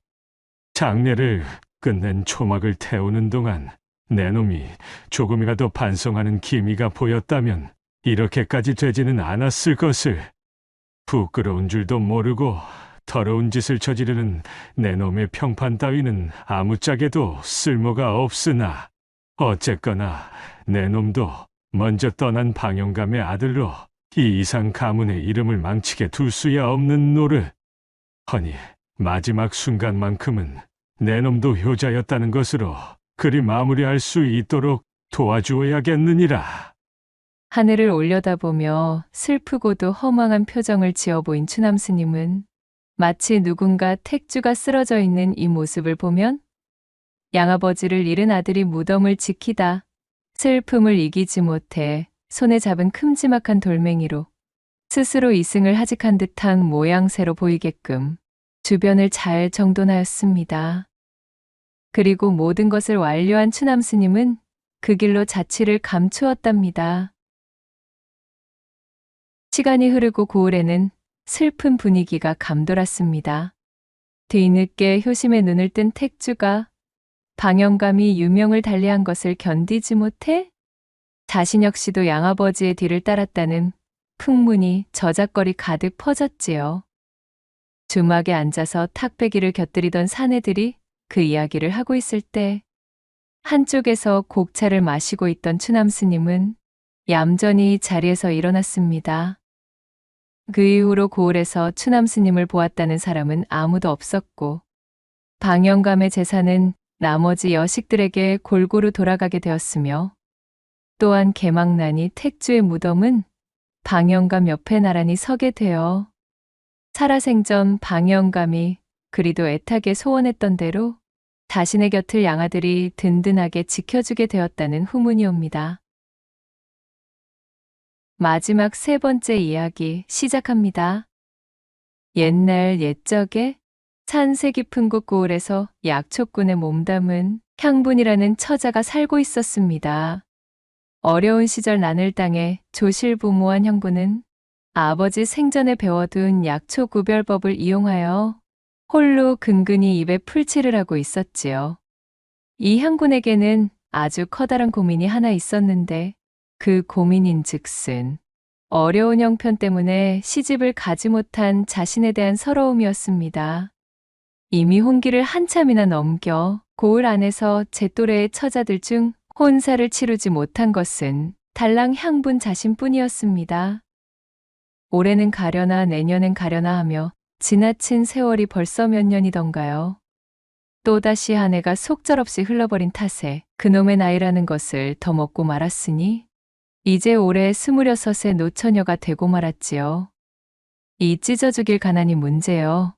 장례를 끝낸 초막을 태우는 동안 내 놈이 조금이라도 반성하는 기미가 보였다면 이렇게까지 되지는 않았을 것을. 부끄러운 줄도 모르고 더러운 짓을 저지르는 내 놈의 평판 따위는 아무짝에도 쓸모가 없으나 어쨌거나 내 놈도 먼저 떠난 방영감의 아들로 이 이상 가문의 이름을 망치게 둘 수야 없는 노릇. 허니 마지막 순간만큼은 내 놈도 효자였다는 것으로 그리 마무리할 수 있도록 도와주어야겠느니라. 하늘을 올려다보며 슬프고도 허망한 표정을 지어 보인 추남스님은 마치 누군가 택주가 쓰러져 있는 이 모습을 보면 양아버지를 잃은 아들이 무덤을 지키다 슬픔을 이기지 못해 손에 잡은 큼지막한 돌멩이로 스스로 이승을 하직한 듯한 모양새로 보이게끔 주변을 잘 정돈하였습니다. 그리고 모든 것을 완료한 추남스님은 그 길로 자취를 감추었답니다. 시간이 흐르고 고을에는 슬픈 분위기가 감돌았습니다. 뒤늦게 효심에 눈을 뜬 택주가 방영감이 유명을 달리한 것을 견디지 못해 자신 역시도 양아버지의 뒤를 따랐다는 풍문이 저작거리 가득 퍼졌지요. 주막에 앉아서 탁배기를 곁들이던 사내들이 그 이야기를 하고 있을 때 한쪽에서 곡차를 마시고 있던 추남스님은 얌전히 자리에서 일어났습니다. 그 이후로 고을에서 추남스님을 보았다는 사람은 아무도 없었고 방영감의 재산은 나머지 여식들에게 골고루 돌아가게 되었으며 또한 개망난이 택주의 무덤은 방영감 옆에 나란히 서게 되어 살아생전 방영감이 그리도 애타게 소원했던 대로 자신의 곁을 양아들이 든든하게 지켜주게 되었다는 후문이 옵니다. 마지막 세 번째 이야기 시작합니다. 옛날 옛적에 산세 깊은 곳 고을에서 약초꾼의 몸담은 향분이라는 처자가 살고 있었습니다. 어려운 시절 난을 당해 조실부모한 형부는 아버지 생전에 배워둔 약초 구별법을 이용하여 홀로 근근히 입에 풀칠을 하고 있었지요. 이 향군에게는 아주 커다란 고민이 하나 있었는데 그 고민인즉슨 어려운 형편 때문에 시집을 가지 못한 자신에 대한 서러움이었습니다. 이미 혼기를 한참이나 넘겨 고을 안에서 제 또래의 처자들 중 혼사를 치르지 못한 것은 달랑 향분 자신뿐이었습니다. 올해는 가려나 내년엔 가려나 하며 지나친 세월이 벌써 몇 년이던가요. 또다시 한 해가 속절없이 흘러버린 탓에 그놈의 나이라는 것을 더 먹고 말았으니 이제 올해 26의 노처녀가 되고 말았지요. 이 찢어 죽일 가난이 문제요.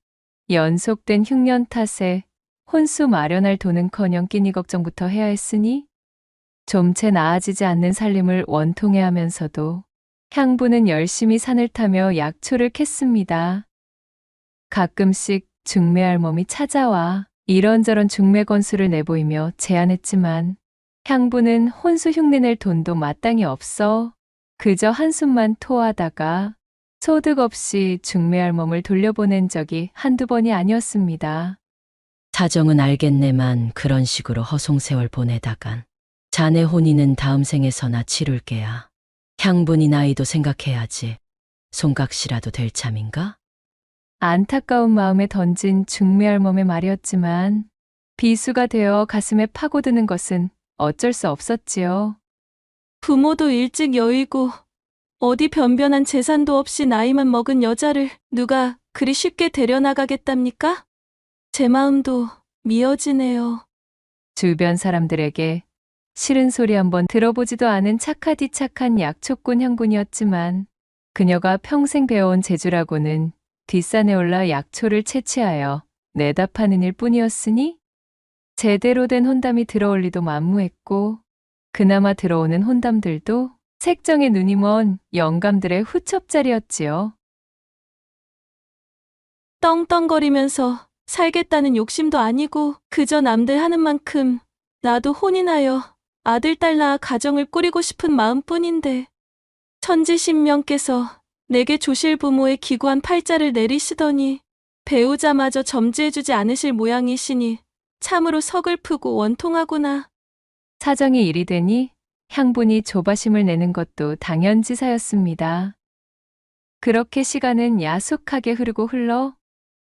연속된 흉년 탓에 혼수 마련할 돈은커녕 끼니 걱정부터 해야 했으니 좀 채 나아지지 않는 살림을 원통해 하면서도 향부는 열심히 산을 타며 약초를 캤습니다. 가끔씩 중매할멈이 찾아와 이런저런 중매 건수를 내보이며 제안했지만 향부는 혼수 흉내낼 돈도 마땅히 없어 그저 한숨만 토하다가 소득 없이 중매할멈을 돌려보낸 적이 한두 번이 아니었습니다. 사정은 알겠네만 그런 식으로 허송세월 보내다간 자네 혼인은 다음 생에서나 치룰게야. 향분이 나이도 생각해야지. 송각시라도 될 참인가? 안타까운 마음에 던진 중매할멈의 말이었지만 비수가 되어 가슴에 파고드는 것은 어쩔 수 없었지요. 부모도 일찍 여의고 어디 변변한 재산도 없이 나이만 먹은 여자를 누가 그리 쉽게 데려나가겠답니까? 제 마음도 미어지네요. 주변 사람들에게 싫은 소리 한번 들어보지도 않은 착하디 착한 약초꾼 향분이었지만 그녀가 평생 배워온 재주라고는 뒷산에 올라 약초를 채취하여 내다 파는 일 뿐이었으니 제대로 된 혼담이 들어올 리도 만무했고 그나마 들어오는 혼담들도 색정에 눈이 먼 영감들의 후첩자리였지요. 떵떵거리면서 살겠다는 욕심도 아니고 그저 남들 하는 만큼 나도 혼인하여 아들 딸 낳아 가정을 꾸리고 싶은 마음뿐인데 천지신명께서 내게 조실 부모의 기구한 팔자를 내리시더니 배우자마저 점지해주지 않으실 모양이시니 참으로 서글프고 원통하구나. 사정이 이리 되니 향분이 조바심을 내는 것도 당연지사였습니다. 그렇게 시간은 야속하게 흐르고 흘러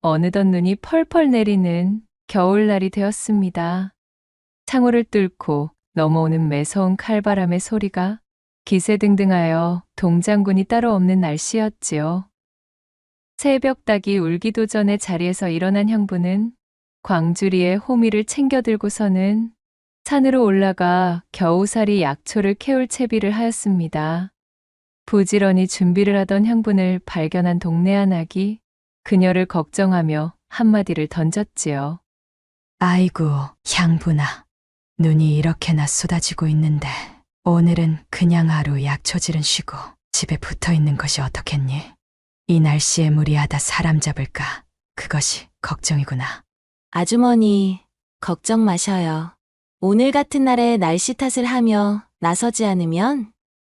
어느덧 눈이 펄펄 내리는 겨울날이 되었습니다. 창호를 뚫고 넘어오는 매서운 칼바람의 소리가 기세등등하여 동장군이 따로 없는 날씨였지요. 새벽닭이 울기도 전에 자리에서 일어난 향부는 광주리에 호미를 챙겨 들고서는 산으로 올라가 겨우살이 약초를 캐올 채비를 하였습니다. 부지런히 준비를 하던 향분을 발견한 동네 한 아기, 그녀를 걱정하며 한마디를 던졌지요. 아이고, 향분아. 눈이 이렇게나 쏟아지고 있는데 오늘은 그냥 하루 약초질은 쉬고 집에 붙어 있는 것이 어떻겠니? 이 날씨에 무리하다 사람 잡을까? 그것이 걱정이구나. 아주머니, 걱정 마셔요. 오늘 같은 날에 날씨 탓을 하며 나서지 않으면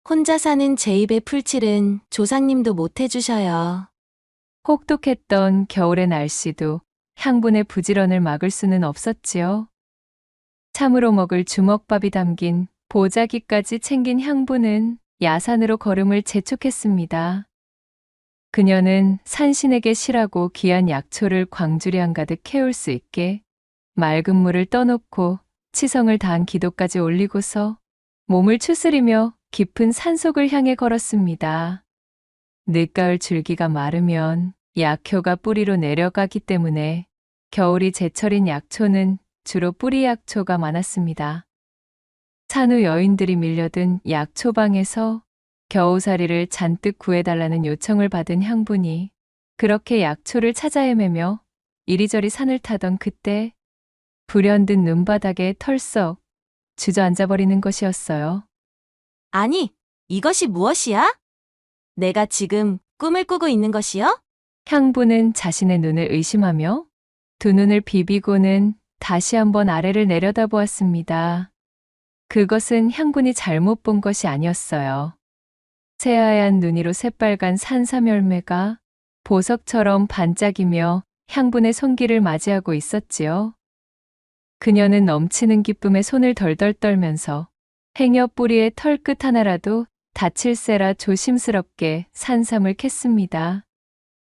혼자 사는 제 입에 풀칠은 조상님도 못 해주셔요. 혹독했던 겨울의 날씨도 향분의 부지런을 막을 수는 없었지요. 참으로 먹을 주먹밥이 담긴 보자기까지 챙긴 향부는 야산으로 걸음을 재촉했습니다. 그녀는 산신에게 실하고 귀한 약초를 광주리 한가득 캐올 수 있게 맑은 물을 떠놓고 치성을 다한 기도까지 올리고서 몸을 추스리며 깊은 산속을 향해 걸었습니다. 늦가을 줄기가 마르면 약효가 뿌리로 내려가기 때문에 겨울이 제철인 약초는 주로 뿌리 약초가 많았습니다. 산후 여인들이 밀려든 약초방에서 겨우살이를 잔뜩 구해달라는 요청을 받은 향분이 그렇게 약초를 찾아 헤매며 이리저리 산을 타던 그때 불현듯 눈바닥에 털썩 주저앉아버리는 것이었어요. 아니, 이것이 무엇이야? 내가 지금 꿈을 꾸고 있는 것이요? 향부는 자신의 눈을 의심하며 두 눈을 비비고는 다시 한번 아래를 내려다보았습니다. 그것은 향군이 잘못 본 것이 아니었어요. 새하얀 눈이로 새빨간 산삼 열매가 보석처럼 반짝이며 향분의 손길을 맞이하고 있었지요. 그녀는 넘치는 기쁨에 손을 덜덜 떨면서 행여 뿌리의 털끝 하나라도 다칠세라 조심스럽게 산삼을 캤습니다.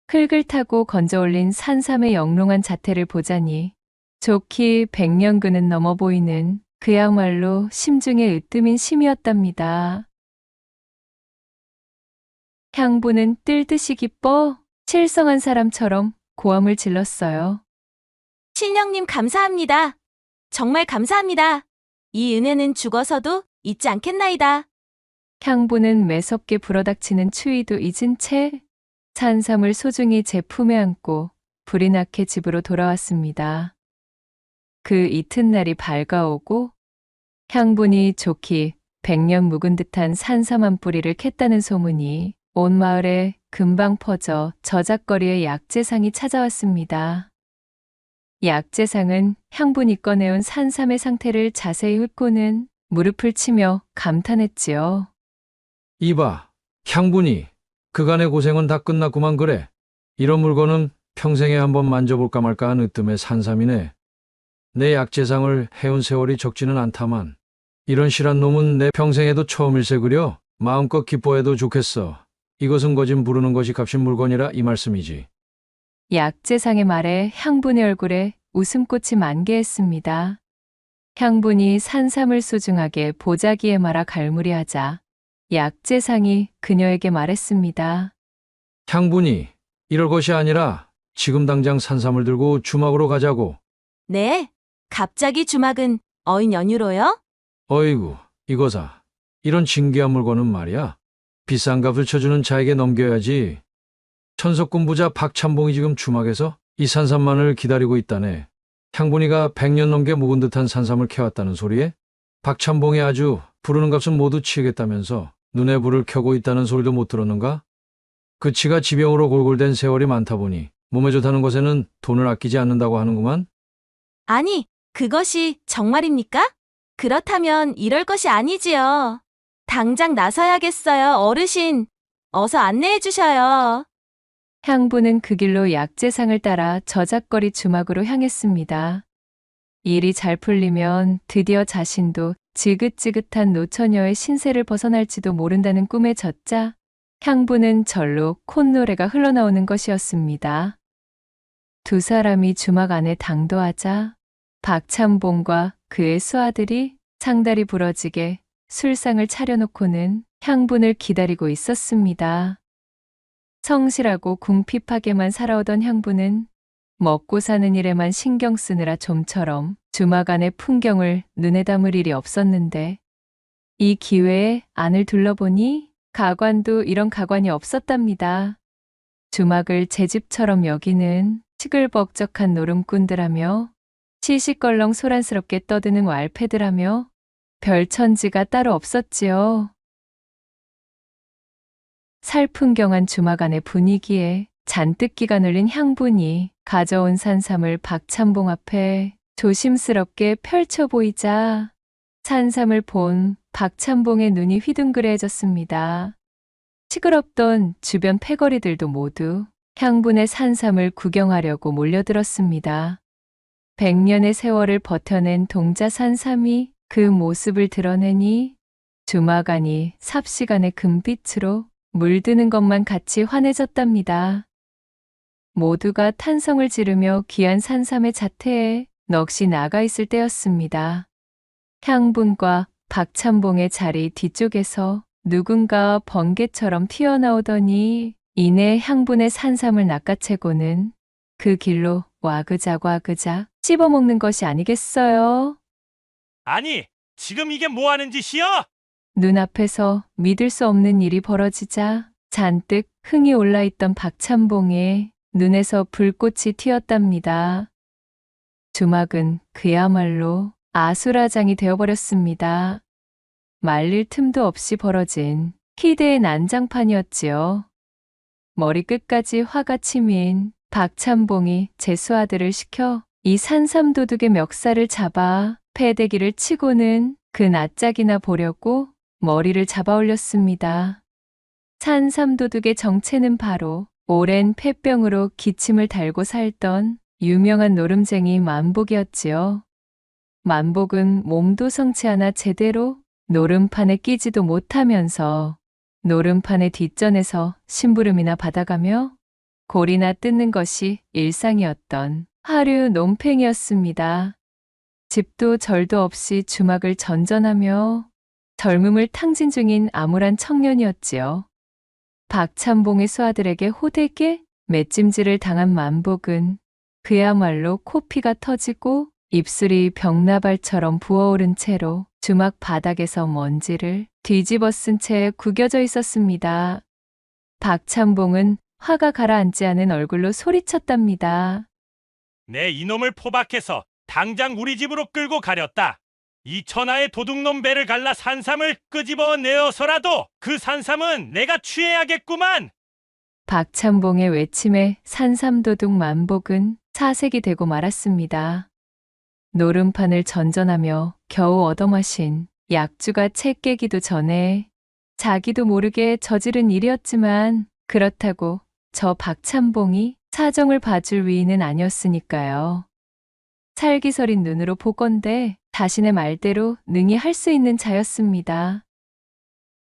흙을 타고 건져 올린 산삼의 영롱한 자태를 보자니 좋기 100년근은 넘어 보이는 그야말로 심중에 으뜸인 심이었답니다. 향부는 뜰 듯이 기뻐 칠성한 사람처럼 고함을 질렀어요. 신령님 감사합니다. 정말 감사합니다. 이 은혜는 죽어서도 잊지 않겠나이다. 향부는 매섭게 불어닥치는 추위도 잊은 채 산삼을 소중히 제 품에 안고 불이 나게 집으로 돌아왔습니다. 그 이튿날이 밝아오고 향분이 좋기 100년 묵은 듯한 산삼 한 뿌리를 캤다는 소문이 온 마을에 금방 퍼져 저작거리의 약재상이 찾아왔습니다. 약재상은 향분이 꺼내온 산삼의 상태를 자세히 훑고는 무릎을 치며 감탄했지요. 이봐, 향분이 그간의 고생은 다 끝났구만 그래. 이런 물건은 평생에 한번 만져볼까 말까 한 으뜸의 산삼이네. 내 약재상을 해온 세월이 적지는 않다만 이런 실한 놈은 내 평생에도 처음일세 그려. 마음껏 기뻐해도 좋겠어. 이것은 거진 부르는 것이 값인 물건이라 이 말씀이지. 약재상의 말에 향분의 얼굴에 웃음꽃이 만개했습니다. 향분이 산삼을 소중하게 보자기에 말아 갈무리하자 약재상이 그녀에게 말했습니다. 향분이 이럴 것이 아니라 지금 당장 산삼을 들고 주막으로 가자고. 네, 갑자기 주막은 어인 연유로요? 어이구, 이거사. 이런 진귀한 물건은 말이야. 비싼 값을 쳐주는 자에게 넘겨야지. 천석군 부자 박찬봉이 지금 주막에서 이 산삼만을 기다리고 있다네. 향분이가 100년 넘게 묵은 듯한 산삼을 캐왔다는 소리에 박찬봉이 아주 부르는 값은 모두 치겠다면서 눈에 불을 켜고 있다는 소리도 못 들었는가? 그치가 지병으로 골골댄 세월이 많다 보니 몸에 좋다는 것에는 돈을 아끼지 않는다고 하는구만. 아니, 그것이 정말입니까? 그렇다면 이럴 것이 아니지요. 당장 나서야겠어요, 어르신. 어서 안내해 주셔요. 향부는 그 길로 약재상을 따라 저작거리 주막으로 향했습니다. 일이 잘 풀리면 드디어 자신도 지긋지긋한 노처녀의 신세를 벗어날지도 모른다는 꿈에 젖자 향부는 절로 콧노래가 흘러나오는 것이었습니다. 두 사람이 주막 안에 당도하자 박찬봉과 그의 수아들이 상다리 부러지게 술상을 차려놓고는 향분을 기다리고 있었습니다. 성실하고 궁핍하게만 살아오던 향부는 먹고 사는 일에만 신경 쓰느라 좀처럼 주막 안의 풍경을 눈에 담을 일이 없었는데 이 기회에 안을 둘러보니 가관도 이런 가관이 없었답니다. 주막을 제 집처럼 여기는 시끌벅적한 노름꾼들하며 시시껄렁 소란스럽게 떠드는 왈패들하며 별천지가 따로 없었지요. 살풍경한 주막 안의 분위기에 잔뜩 기가 눌린 향분이 가져온 산삼을 박찬봉 앞에 조심스럽게 펼쳐 보이자 산삼을 본 박찬봉의 눈이 휘둥그레해졌습니다. 시끄럽던 주변 패거리들도 모두 향분의 산삼을 구경하려고 몰려들었습니다. 100년의 세월을 버텨낸 동자 산삼이 그 모습을 드러내니 주막 안이 삽시간의 금빛으로 물드는 것만 같이 환해졌답니다. 모두가 탄성을 지르며 귀한 산삼의 자태에 넋이 나가 있을 때였습니다. 향분과 박찬봉의 자리 뒤쪽에서 누군가 번개처럼 튀어나오더니 이내 향분의 산삼을 낚아채고는 그 길로 와그작 씹어먹는 것이 아니겠어요? 아니, 지금 이게 뭐 하는 짓이야? 눈앞에서 믿을 수 없는 일이 벌어지자 잔뜩 흥이 올라있던 박찬봉의 눈에서 불꽃이 튀었답니다. 주막은 그야말로 아수라장이 되어버렸습니다. 말릴 틈도 없이 벌어진 희대의 난장판이었지요. 머리끝까지 화가 치민 박찬봉이 제수아들을 시켜 이 산삼도둑의 멱살을 잡아 패대기를 치고는 그 낯짝이나 보려고 머리를 잡아 올렸습니다. 산삼도둑의 정체는 바로 오랜 폐병으로 기침을 달고 살던 유명한 노름쟁이 만복이었지요. 만복은 몸도 성치 않아 제대로 노름판에 끼지도 못하면서 노름판의 뒷전에서 심부름이나 받아가며 골이나 뜯는 것이 일상이었던 하류 논팽이였습니다. 집도 절도 없이 주막을 전전하며 젊음을 탕진 중인 암울한 청년이었지요. 박찬봉의 수아들에게 호되게 맷찜질을 당한 만복은 그야말로 코피가 터지고 입술이 벽나발처럼 부어오른 채로 주막 바닥에서 먼지를 뒤집어 쓴 채 구겨져 있었습니다. 박찬봉은 화가 가라앉지 않은 얼굴로 소리쳤답니다. 내 이놈을 포박해서 당장 우리 집으로 끌고 가렸다. 이 천하의 도둑놈 배를 갈라 산삼을 끄집어 내어서라도 그 산삼은 내가 취해야겠구만. 박찬봉의 외침에 산삼도둑 만복은 사색이 되고 말았습니다. 노름판을 전전하며 겨우 얻어마신 약주가 채 깨기도 전에 자기도 모르게 저지른 일이었지만 그렇다고 저 박찬봉이 사정을 봐줄 위인은 아니었으니까요. 살기서린 눈으로 보건대 자신의 말대로 능히 할 수 있는 자였습니다.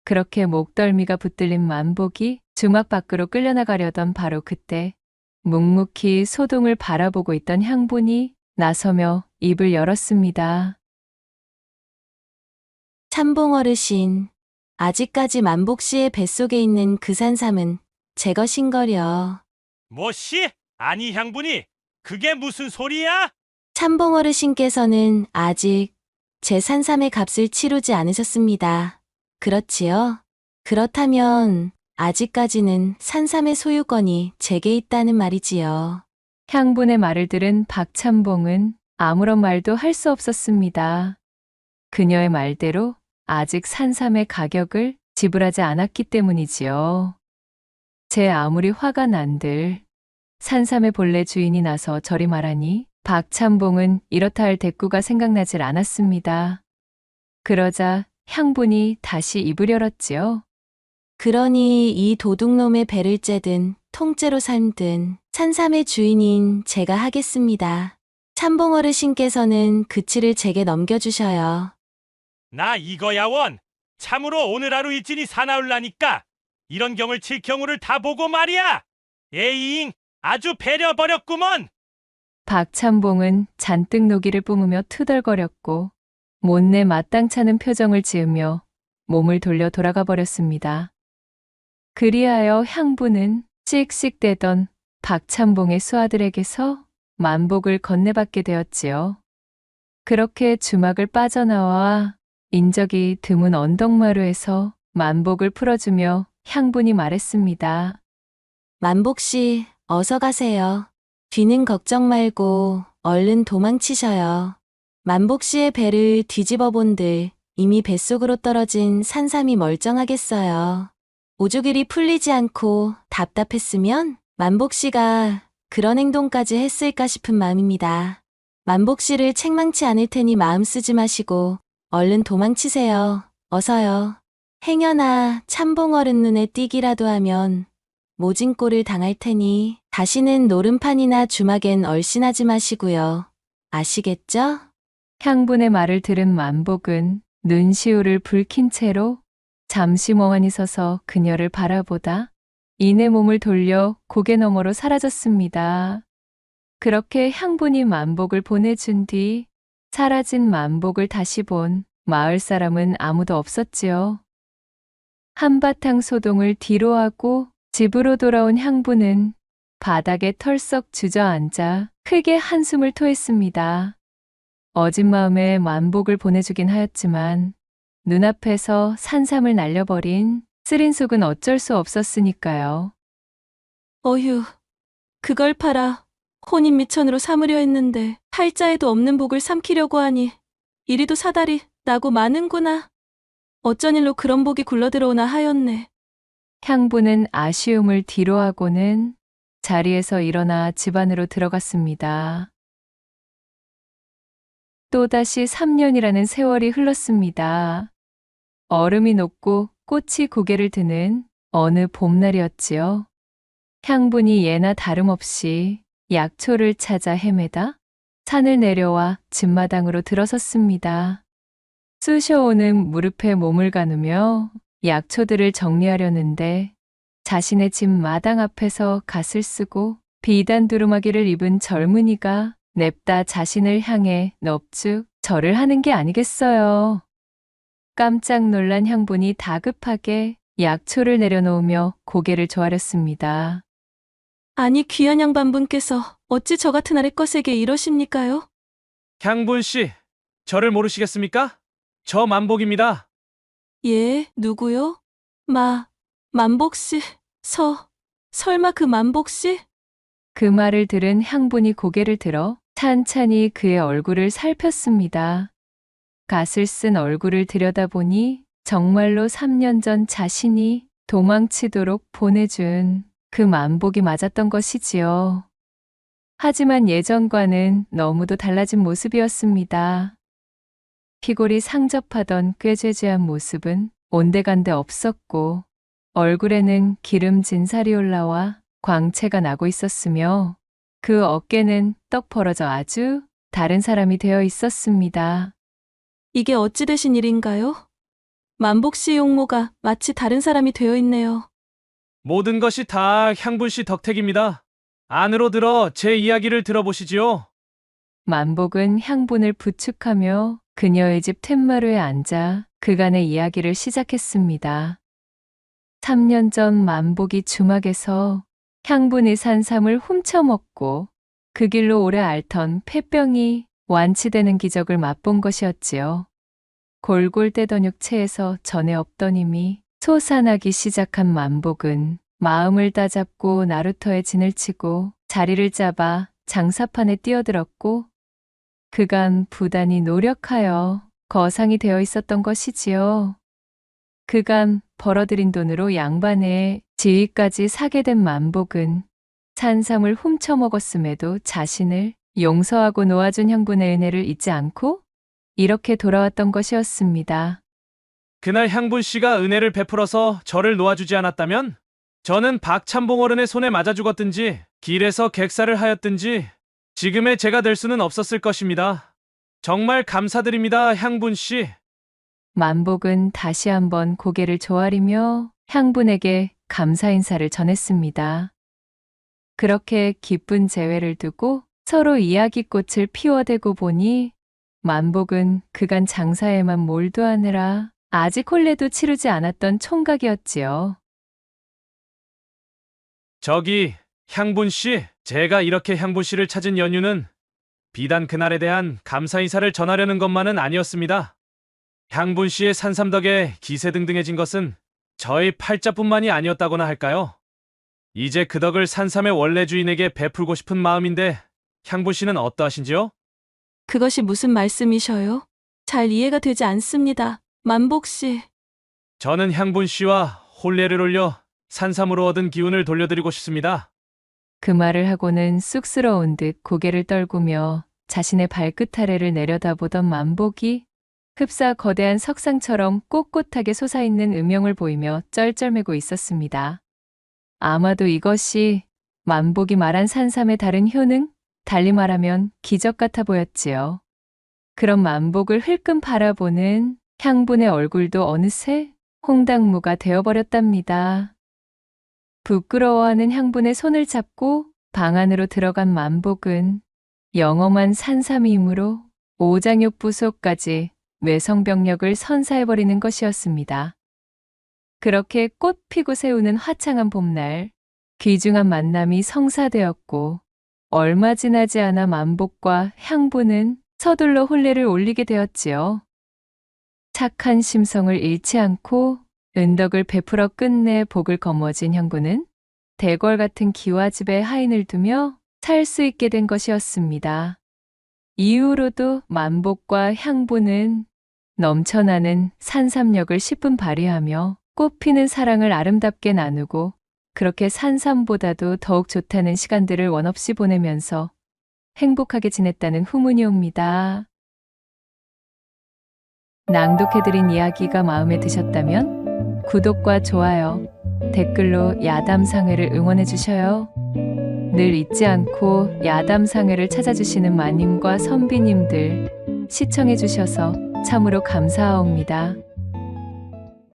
그렇게 목덜미가 붙들린 만복이 주막 밖으로 끌려나가려던 바로 그때 묵묵히 소동을 바라보고 있던 향분이 나서며 입을 열었습니다. 참봉 어르신, 아직까지 만복 씨의 뱃속에 있는 그 산삼은 제 것인거려. 뭐시? 아니 향분이 그게 무슨 소리야? 참봉 어르신께서는 아직 제 산삼의 값을 치르지 않으셨습니다. 그렇지요? 그렇다면 아직까지는 산삼의 소유권이 제게 있다는 말이지요. 향분의 말을 들은 박찬봉은 아무런 말도 할 수 없었습니다. 그녀의 말대로 아직 산삼의 가격을 지불하지 않았기 때문이지요. 제 아무리 화가 난들 산삼의 본래 주인이 나서 저리 말하니 박찬봉은 이렇다 할 대꾸가 생각나질 않았습니다. 그러자 향분이 다시 입을 열었지요. 그러니 이 도둑놈의 배를 째든 통째로 삶든 산삼의 주인인 제가 하겠습니다. 참봉 어르신께서는 그치를 제게 넘겨주셔요. 나 이거야 원. 참으로 오늘 하루 일진이 사나울라니까 이런 경을 칠 경우를 다 보고 말이야. 에이잉 아주 배려버렸구먼. 박찬봉은 잔뜩 노기를 뿜으며 투덜거렸고 못내 마땅찮은 표정을 지으며 몸을 돌려 돌아가 버렸습니다. 그리하여 향부는 씩씩대던 박찬봉의 수하들에게서 만복을 건네받게 되었지요. 그렇게 주막을 빠져나와 인적이 드문 언덕마루에서 만복을 풀어주며 향분이 말했습니다. 만복 씨, 어서 가세요. 뒤는 걱정 말고 얼른 도망치셔요. 만복 씨의 배를 뒤집어 본들 이미 뱃속으로 떨어진 산삼이 멀쩡하겠어요. 오죽일이 풀리지 않고 답답했으면 만복 씨가 그런 행동까지 했을까 싶은 마음입니다. 만복 씨를 책망치 않을 테니 마음 쓰지 마시고 얼른 도망치세요. 어서요. 행여나 참봉 어른 눈에 띄기라도 하면 모진 꼴을 당할 테니 다시는 노름판이나 주막엔 얼씬하지 마시고요. 아시겠죠? 향분의 말을 들은 만복은 눈시울을 붉힌 채로 잠시 멍하니 서서 그녀를 바라보다 이내 몸을 돌려 고개 너머로 사라졌습니다. 그렇게 향분이 만복을 보내준 뒤 사라진 만복을 다시 본 마을 사람은 아무도 없었지요. 한바탕 소동을 뒤로하고 집으로 돌아온 향부는 바닥에 털썩 주저앉아 크게 한숨을 토했습니다. 어진 마음에 만복을 보내주긴 하였지만 눈앞에서 산삼을 날려버린 쓰린 속은 어쩔 수 없었으니까요. 어휴, 그걸 팔아 혼인 미천으로 삼으려 했는데 팔자에도 없는 복을 삼키려고 하니 이리도 사달이 나고 마는구나. 어쩐 일로 그런 복이 굴러들어오나 하였네. 향부는 아쉬움을 뒤로하고는 자리에서 일어나 집 안으로 들어갔습니다. 또다시 3년이라는 세월이 흘렀습니다. 얼음이 녹고 꽃이 고개를 드는 어느 봄날이었지요. 향분이 예나 다름없이 약초를 찾아 헤매다 산을 내려와 집마당으로 들어섰습니다. 쑤셔오는 무릎에 몸을 가누며 약초들을 정리하려는데 자신의 집 마당 앞에서 갓을 쓰고 비단 두루마기를 입은 젊은이가 냅다 자신을 향해 넙죽 절을 하는 게 아니겠어요. 깜짝 놀란 향분이 다급하게 약초를 내려놓으며 고개를 조아렸습니다. 아니 귀한 양반분께서 어찌 저 같은 아래 것에게 이러십니까요? 향분 씨, 저를 모르시겠습니까? 저 만복입니다. 예, 누구요? 만복씨, 설마 그 만복씨? 그 말을 들은 향분이 고개를 들어 찬찬히 그의 얼굴을 살폈습니다. 갓을 쓴 얼굴을 들여다보니 정말로 3년 전 자신이 도망치도록 보내준 그 만복이 맞았던 것이지요. 하지만 예전과는 너무도 달라진 모습이었습니다. 피골이 상접하던 꾀죄죄한 모습은 온데간데 없었고 얼굴에는 기름진 살이 올라와 광채가 나고 있었으며 그 어깨는 떡 벌어져 아주 다른 사람이 되어 있었습니다. 이게 어찌 되신 일인가요? 만복씨 용모가 마치 다른 사람이 되어 있네요. 모든 것이 다 향분 씨 덕택입니다. 안으로 들어 제 이야기를 들어보시지요. 만복은 향분을 부축하며 그녀의 집 툇마루에 앉아 그간의 이야기를 시작했습니다. 3년 전 만복이 주막에서 향분이 산삼을 훔쳐먹고 그 길로 오래 앓던 폐병이 완치되는 기적을 맛본 것이었지요. 골골 떼던 육체에서 전에 없던 힘이 솟아나기 시작한 만복은 마음을 따잡고 나루터에 진을 치고 자리를 잡아 장사판에 뛰어들었고 그간 부단히 노력하여 거상이 되어 있었던 것이지요. 그간 벌어들인 돈으로 양반의 지위까지 사게 된 만복은 산삼을 훔쳐먹었음에도 자신을 용서하고 놓아준 향분의 은혜를 잊지 않고 이렇게 돌아왔던 것이었습니다. 그날 향분 씨가 은혜를 베풀어서 저를 놓아주지 않았다면 저는 박찬봉 어른의 손에 맞아 죽었든지 길에서 객사를 하였든지 지금의 제가 될 수는 없었을 것입니다. 정말 감사드립니다, 향분 씨. 만복은 다시 한번 고개를 조아리며 향분에게 감사 인사를 전했습니다. 그렇게 기쁜 재회를 두고 서로 이야기꽃을 피워대고 보니 만복은 그간 장사에만 몰두하느라 아직 혼례도 치르지 않았던 총각이었지요. 저기 향분 씨, 제가 이렇게 향분 씨를 찾은 연유는 비단 그날에 대한 감사 인사를 전하려는 것만은 아니었습니다. 향분 씨의 산삼 덕에 기세등등해진 것은 저희 팔자뿐만이 아니었다고나 할까요? 이제 그 덕을 산삼의 원래 주인에게 베풀고 싶은 마음인데 향분 씨는 어떠하신지요? 그것이 무슨 말씀이셔요? 잘 이해가 되지 않습니다. 만복씨. 저는 향분 씨와 혼례를 올려 산삼으로 얻은 기운을 돌려드리고 싶습니다. 그 말을 하고는 쑥스러운 듯 고개를 떨구며 자신의 발끝 아래를 내려다보던 만복이 흡사 거대한 석상처럼 꼿꼿하게 솟아있는 음영을 보이며 쩔쩔매고 있었습니다. 아마도 이것이 만복이 말한 산삼의 다른 효능? 달리 말하면 기적 같아 보였지요. 그런 만복을 흘끔 바라보는 향분의 얼굴도 어느새 홍당무가 되어버렸답니다. 부끄러워하는 향분의 손을 잡고 방 안으로 들어간 만복은 영험한 산삼의 힘으로 오장육 부소까지 외성병력을 선사해버리는 것이었습니다. 그렇게 꽃 피고 새우는 화창한 봄날, 귀중한 만남이 성사되었고 얼마 지나지 않아 만복과 향분은 서둘러 혼례를 올리게 되었지요. 착한 심성을 잃지 않고 은덕을 베풀어 끝내 복을 거머쥔 향분은 대궐 같은 기와집에 하인을 두며 살 수 있게 된 것이었습니다. 이후로도 만복과 향분은 넘쳐나는 산삼력을 10분 발휘하며 꽃피는 사랑을 아름답게 나누고 그렇게 산삼보다도 더욱 좋다는 시간들을 원없이 보내면서 행복하게 지냈다는 후문이 옵니다. 낭독해드린 이야기가 마음에 드셨다면 구독과 좋아요, 댓글로 야담상회를 응원해 주셔요. 늘 잊지 않고 야담상회를 찾아주시는 마님과 선비님들 시청해 주셔서 참으로 감사하옵니다.